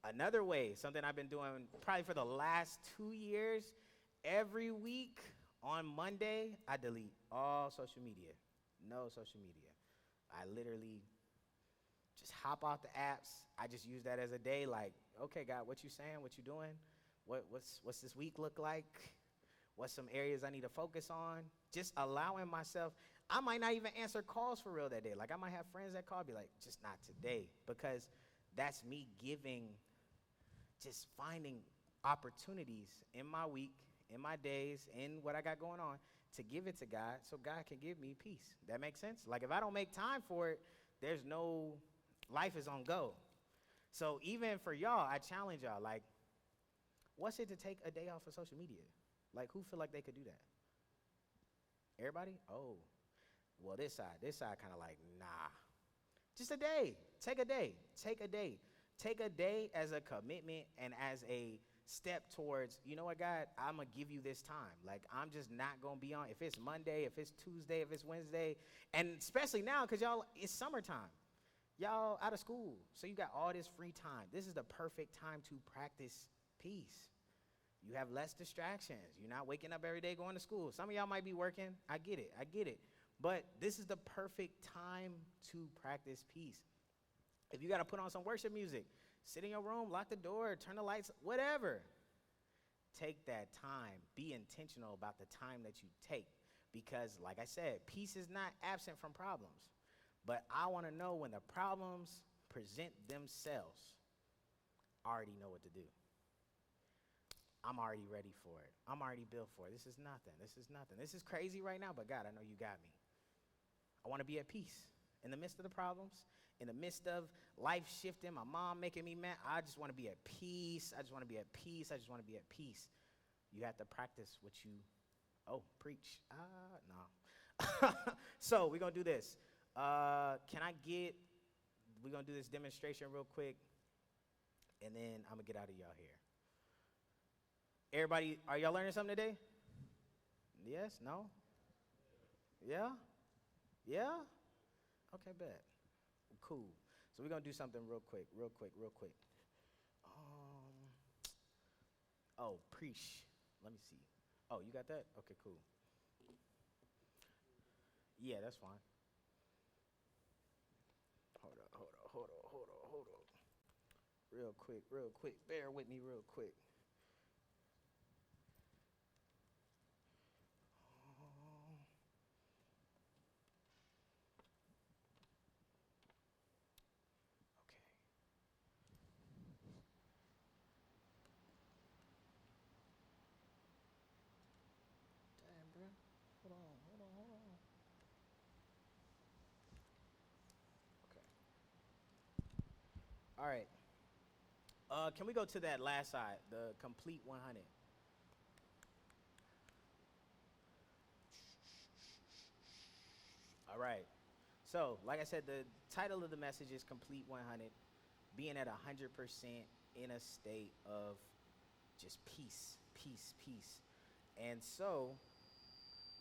Another way, something I've been doing probably for the last 2 years, every week on Monday, I delete all social media. No social media. I literally just hop off the apps. I just use that as a day, like, okay, God, what you saying? What you doing? What's this week look like? What's some areas I need to focus on? Just allowing myself. I might not even answer calls for real that day. Like, I might have friends that call, be like, just not today, because that's me just finding opportunities in my week, in my days, in what I got going on, to give it to God so God can give me peace. That makes sense? Like, if I don't make time for it, there's no, life is on go. So even for y'all, I challenge y'all, like, what's it to take a day off of social media? Like, who feel like they could do that? Everybody? Oh, well, this side kind of like, nah. Just a day. Take a day. Take a day. Take a day as a commitment and as a step towards, you know what, God, I'm going to give you this time. Like, I'm just not going to be on, if it's Monday, if it's Tuesday, if it's Wednesday, and especially now because y'all, it's summertime. Y'all out of school, so you got all this free time. This is the perfect time to practice peace. You have less distractions. You're not waking up every day going to school. Some of y'all might be working. I get it. But this is the perfect time to practice peace. If you got to put on some worship music, sit in your room, lock the door, turn the lights, whatever. Take that time. Be intentional about the time that you take. Because, like I said, peace is not absent from problems. But I want to know when the problems present themselves, I already know what to do. I'm already ready for it. I'm already built for it. This is nothing. This is crazy right now, but God, I know you got me. I want to be at peace in the midst of the problems, in the midst of life shifting, my mom making me mad. I just want to be at peace. I just want to be at peace. You have to practice what you, preach. No. So we're going to do this. We're going to do this demonstration real quick, and then I'm going to get out of y'all here. Everybody, are y'all learning something today? Yes? No? Yeah? Yeah? Okay, bet. Cool. So we're going to do something real quick. Preach. Let me see. Oh, you got that? Okay, cool. Yeah, that's fine. Hold up. Real quick. Bear with me real quick. All right. Can we go to that last side, the complete 100? All right. So, like I said, the title of the message is Complete 100, being at 100% in a state of just peace. And so,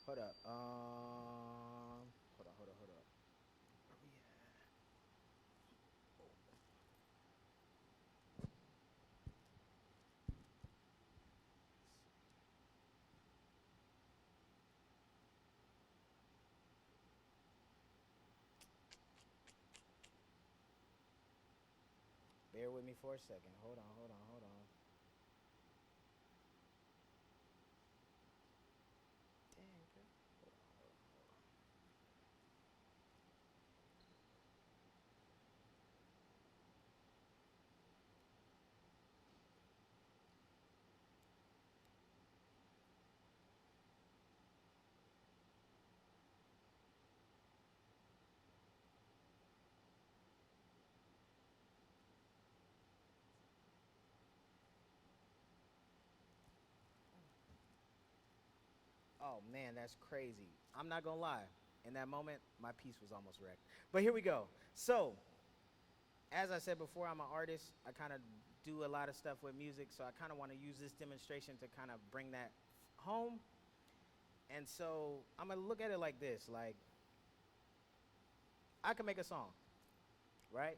hold up. Hold up. Where we at? Bear with me for a second. Hold on. Dang, bro. Hold on. Oh, man, that's crazy. I'm not going to lie. In that moment, my piece was almost wrecked. But here we go. So, as I said before, I'm an artist. I kind of do a lot of stuff with music, so I kind of want to use this demonstration to kind of bring that home. And so I'm going to look at it like this. Like, I can make a song, right?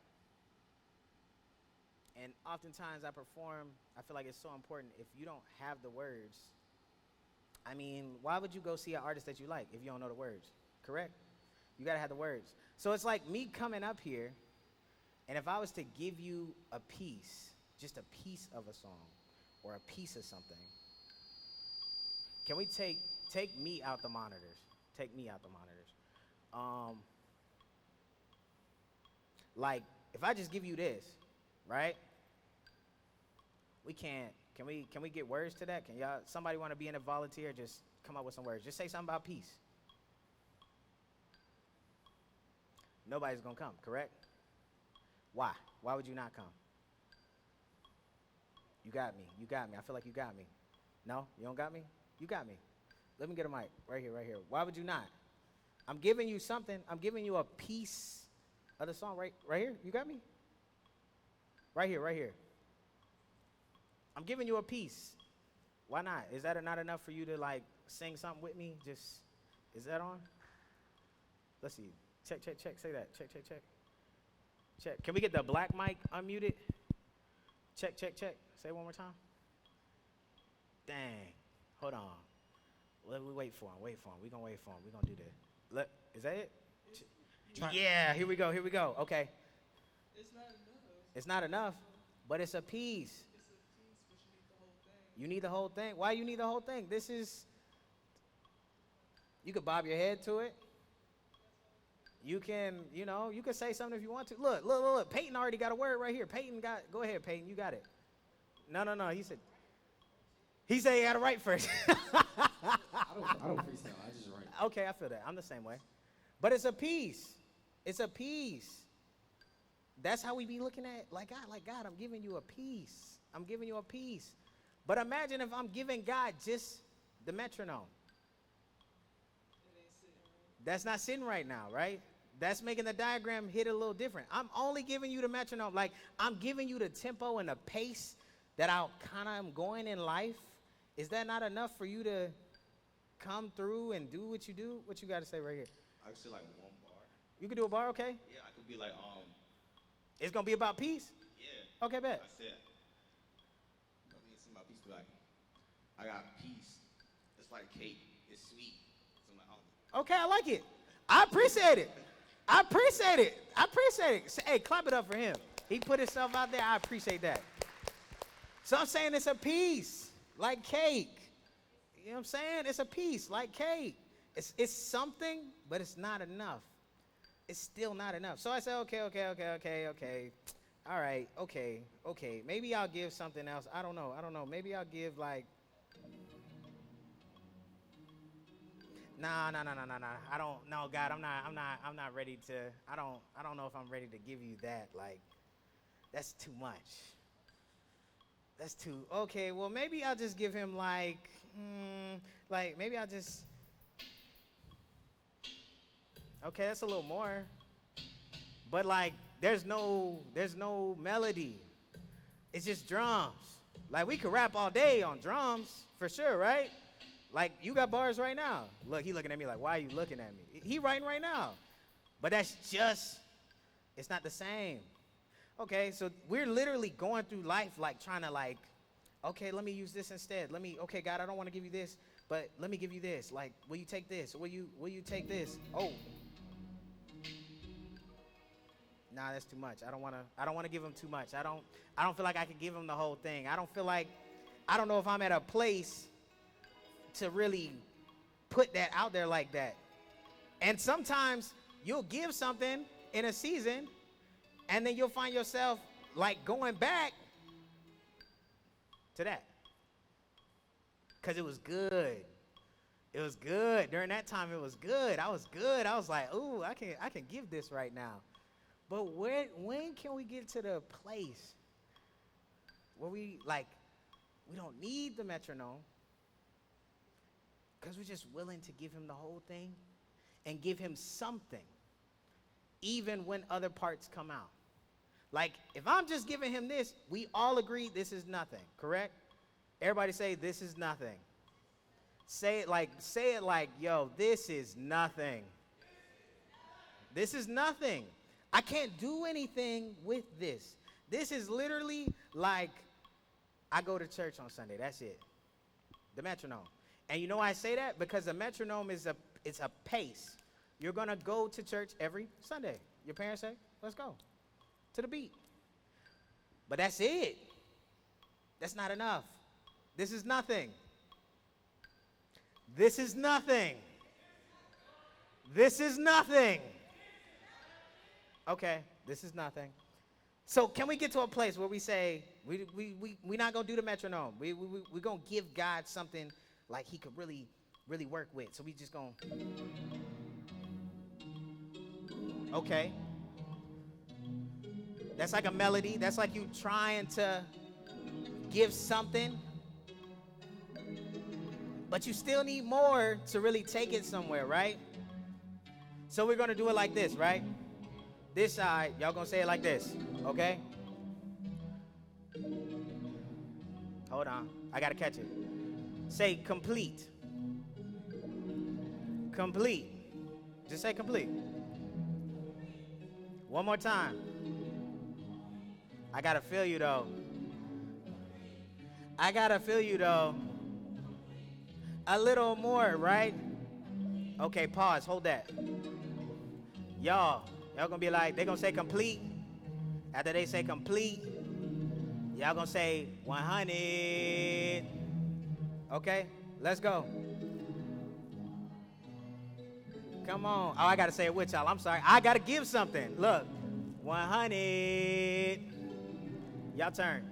And oftentimes I perform, I feel like it's so important if you don't have the words. I mean, why would you go see an artist that you like if you don't know the words? Correct? You got to have the words. So it's like me coming up here, and if I was to give you a piece, just a piece of a song or a piece of something, can we take me out the monitors? Take me out the monitors. Like, if I just give you this, right? We can't. Can we get words to that? Can y'all, somebody want to be in a volunteer? Just come up with some words. Just say something about peace. Nobody's gonna come, correct? Why? Why would you not come? You got me. You got me. I feel like you got me. No? You don't got me? You got me. Let me get a mic. Right here, right here. Why would you not? I'm giving you something. I'm giving you a piece of the song. Right here. You got me? Right here, right here. I'm giving you a piece. Why not? Is that not enough for you to, like, sing something with me? Just, is that on? Let's see. Check, check, check. Say that. Check, check, check. Check. Can we get the black mic unmuted? Check, check, check. Say it one more time. Dang. Hold on. Let me wait for him. Wait for him. We're going to wait for him. We're going to do this. Look, is that it? Yeah, here we go. Here we go. Okay. It's not enough. It's not enough, but it's a piece. It's a piece, but you need the whole thing. You need the whole thing. Why you need the whole thing? This is, you could bob your head to it. You can, you know, you can say something if you want to. Look, look, look, look. Peyton already got a word right here. Peyton got, go ahead, Peyton, you got it. No, no, no, he said he got to write first. I don't freestyle, I just write. Okay, I feel that. I'm the same way. But it's a piece. It's a piece. That's how we be looking at, like God, I'm giving you a piece. I'm giving you a piece. But imagine if I'm giving God just the metronome. That's not sitting right now, right? That's making the diagram hit a little different. I'm only giving you the metronome. Like, I'm giving you the tempo and the pace that I kind of am going in life. Is that not enough for you to come through and do what you do? What you got to say right here? I could say like one bar. You can do a bar, okay? Yeah, I could be like, It's going to be about peace? Yeah. Okay, bet. I said, I mean, it's about peace, be like, I got peace. It's like cake. It's sweet. So I'm like, oh. Okay, I like it. I appreciate it. I appreciate it. I appreciate it. Hey, clap it up for him. He put himself out there. I appreciate that. So I'm saying it's a piece, like cake. You know what I'm saying? It's a piece, like cake. It's something, but it's not enough. It's still not enough. So I said, okay. All right, okay. Maybe I'll give something else. I don't know. Maybe I'll give like, Nah. I don't know, God. I'm not ready to. I don't know if I'm ready to give you that. Like, that's too much. That's too. Okay, well, maybe I'll just give him like maybe I'll just. Okay, that's a little more. But like, there's no melody. It's just drums. Like, we could rap all day on drums for sure, right? Like, you got bars right now. Look, he looking at me like, why are you looking at me? He writing right now. But that's just, it's not the same. Okay, so we're literally going through life like trying to like, okay, let me use this instead. Okay, God, I don't want to give you this, but let me give you this. Like, will you take this? Will you take this? Oh. Nah, that's too much. I don't want to give him too much. I don't feel like I can give him the whole thing. I don't know if I'm at a place to really put that out there like that. And sometimes you'll give something in a season, and then you'll find yourself like going back to that. Because it was good. It was good. During that time, it was good. I was good. I was like, ooh, I can give this right now. But when can we get to the place where we don't need the metronome, because we're just willing to give him the whole thing and give him something, even when other parts come out. Like, if I'm just giving him this, we all agree this is nothing, correct? Everybody say, this is nothing. Say it like, yo, this is nothing. This is nothing. I can't do anything with this. This is literally like I go to church on Sunday. That's it. The metronome. And you know why I say that? Because the metronome is it's a pace. You're going to go to church every Sunday. Your parents say, let's go to the beat. But that's it. That's not enough. This is nothing. This is nothing. This is nothing. Okay, this is nothing. So can we get to a place where we say, we're not going to do the metronome. We're going to give God something like he could really, really work with. So we just going to. Okay. That's like a melody. That's like you trying to give something. But you still need more to really take it somewhere, right? So we're going to do it like this, right? This side, y'all going to say it like this, okay? Hold on. I got to catch it. Say complete. Complete. Just say complete. One more time. I got to feel you, though. I got to feel you, though. A little more, right? Okay, pause. Hold that. Y'all gonna be like, they gonna say complete. After they say complete, y'all gonna say 100. Okay, let's go. Come on. Oh, I gotta say it with y'all. I'm sorry. I gotta give something. Look, 100. Y'all turn.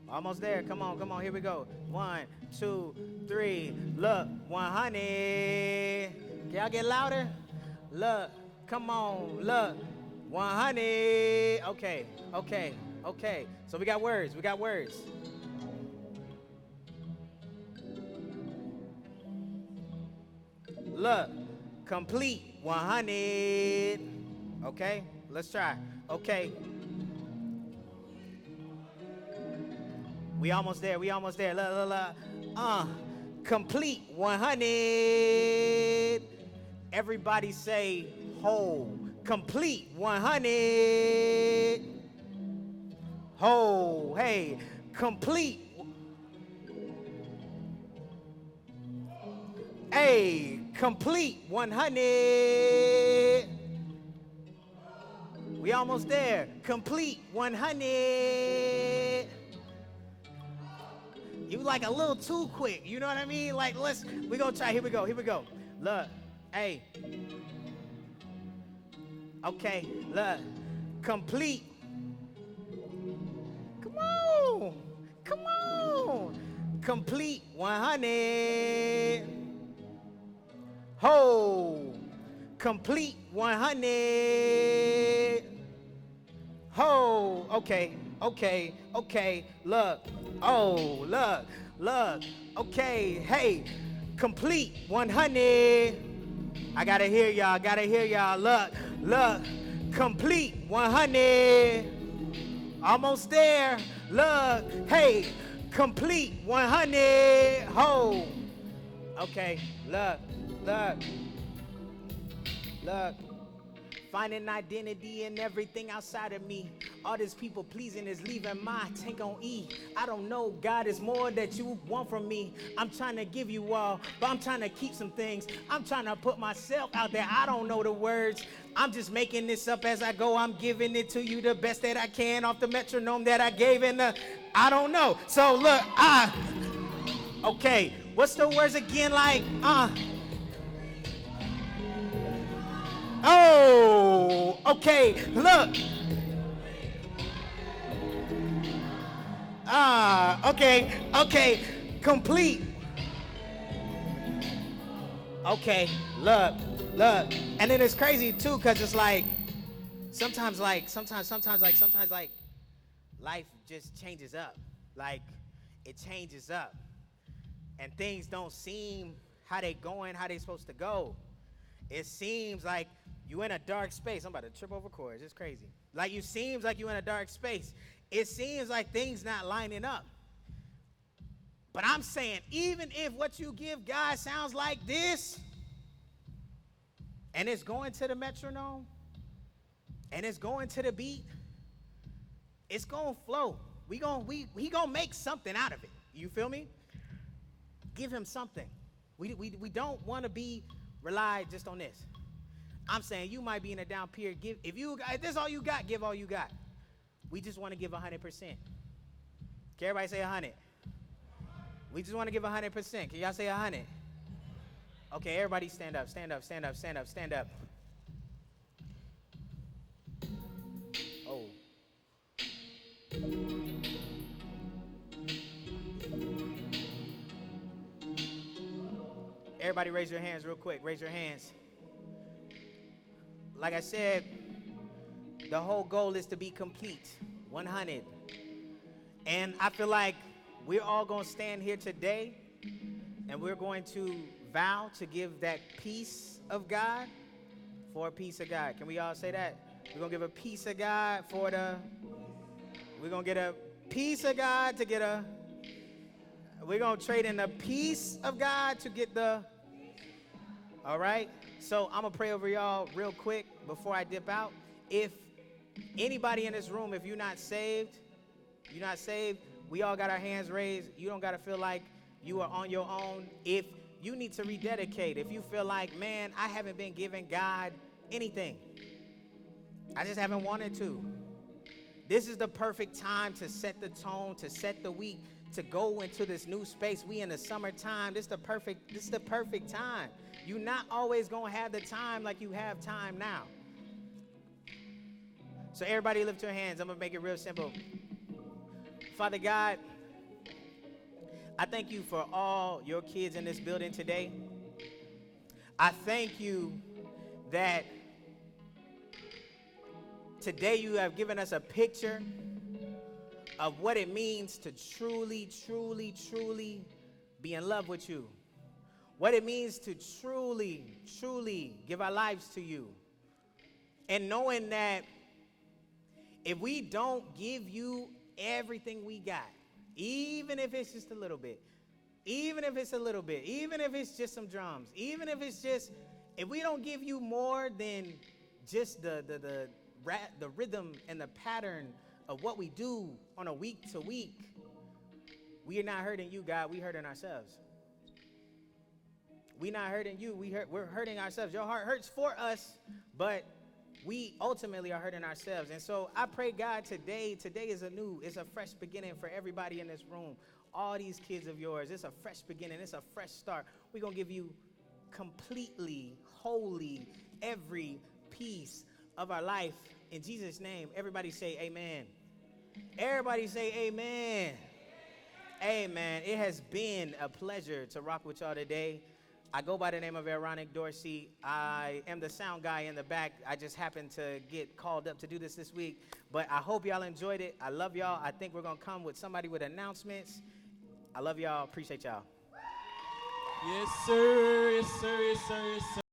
Almost there. Come on. Here we go. 1, 2, 3. Look, 100. Can y'all get louder? Look, come on. Look, 100. Okay. So we got words. Look, complete 100. Okay, let's try. Okay. We almost there. Look. Complete 100. Everybody say whole. Complete 100. Whole. Hey, complete. Hey, complete 100. We almost there. Complete 100. You like a little too quick, you know what I mean? Like, we gonna try, here we go. Look, hey. Okay, look, complete. Come on. Complete 100. Ho, complete 100. Ho, okay, look. Oh, look, okay, hey, complete 100. I gotta hear y'all, look, complete 100. Almost there, look, hey, complete 100. Ho, okay, look. Finding identity in everything outside of me. All this people pleasing is leaving my tank on E. I don't know, God is more that you want from me. I'm trying to give you all, but I'm trying to keep some things. I'm trying to put myself out there. I don't know the words. I'm just making this up as I go. I'm giving it to you the best that I can off the metronome that I gave in the, I don't know. So look, okay, what's the words again like, Oh, okay, look. Okay, complete. Okay, look. And then it's crazy too, cause it's like, sometimes life just changes up. Like, it changes up. And things don't seem how they supposed to go. It seems like you in a dark space. I'm about to trip over chords. It's crazy. Like, you seems like you in a dark space. It seems like things not lining up. But I'm saying, even if what you give God sounds like this, and it's going to the metronome, and it's going to the beat, it's going to flow. He gonna make something out of it. You feel me? Give him something. We don't want to be relied just on this. I'm saying you might be in a down period. If this is all you got, give all you got. We just want to give 100%. Can everybody say 100? We just want to give 100%. Can y'all say 100? Okay, everybody stand up, stand up, stand up, stand up, stand up. Oh. Everybody raise your hands real quick. Raise your hands. Like I said, the whole goal is to be complete, 100. And I feel like we're all going to stand here today, and we're going to vow to give that peace of God for a piece of God. Can we all say that? We're going to give a piece of God we're going to get a piece of God to get we're going to trade in the peace of God to get all right? So I'm going to pray over y'all real quick before I dip out. If anybody in this room, if you're not saved, we all got our hands raised. You don't got to feel like you are on your own. If you need to rededicate, if you feel like, man, I haven't been giving God anything, I just haven't wanted to, this is the perfect time to set the tone, to set the week, to go into this new space. We in the summertime. This is the perfect time. You're not always going to have the time like you have time now. So everybody lift your hands. I'm going to make it real simple. Father God, I thank you for all your kids in this building today. I thank you that today you have given us a picture of what it means to truly, truly, truly be in love with you. What it means to truly, truly give our lives to you. And knowing that if we don't give you everything we got, even if it's just a little bit, even if it's just some drums, even if we don't give you more than just the rhythm and the pattern of what we do on a week to week, we are not hurting you, God. We hurting ourselves. We're not hurting you. We're hurting ourselves. Your heart hurts for us, but we ultimately are hurting ourselves. And so I pray, God, today is it's a fresh beginning for everybody in this room. All these kids of yours, it's a fresh beginning. It's a fresh start. We're going to give you completely, wholly, every piece of our life. In Jesus' name, everybody say amen. Everybody say amen. Amen. It has been a pleasure to rock with y'all today. I go by the name of Ironic Dorsey. I am the sound guy in the back. I just happened to get called up to do this week. But I hope y'all enjoyed it. I love y'all. I think we're going to come with somebody with announcements. I love y'all. Appreciate y'all. Yes, sir. Yes, sir. Yes, sir. Yes, sir.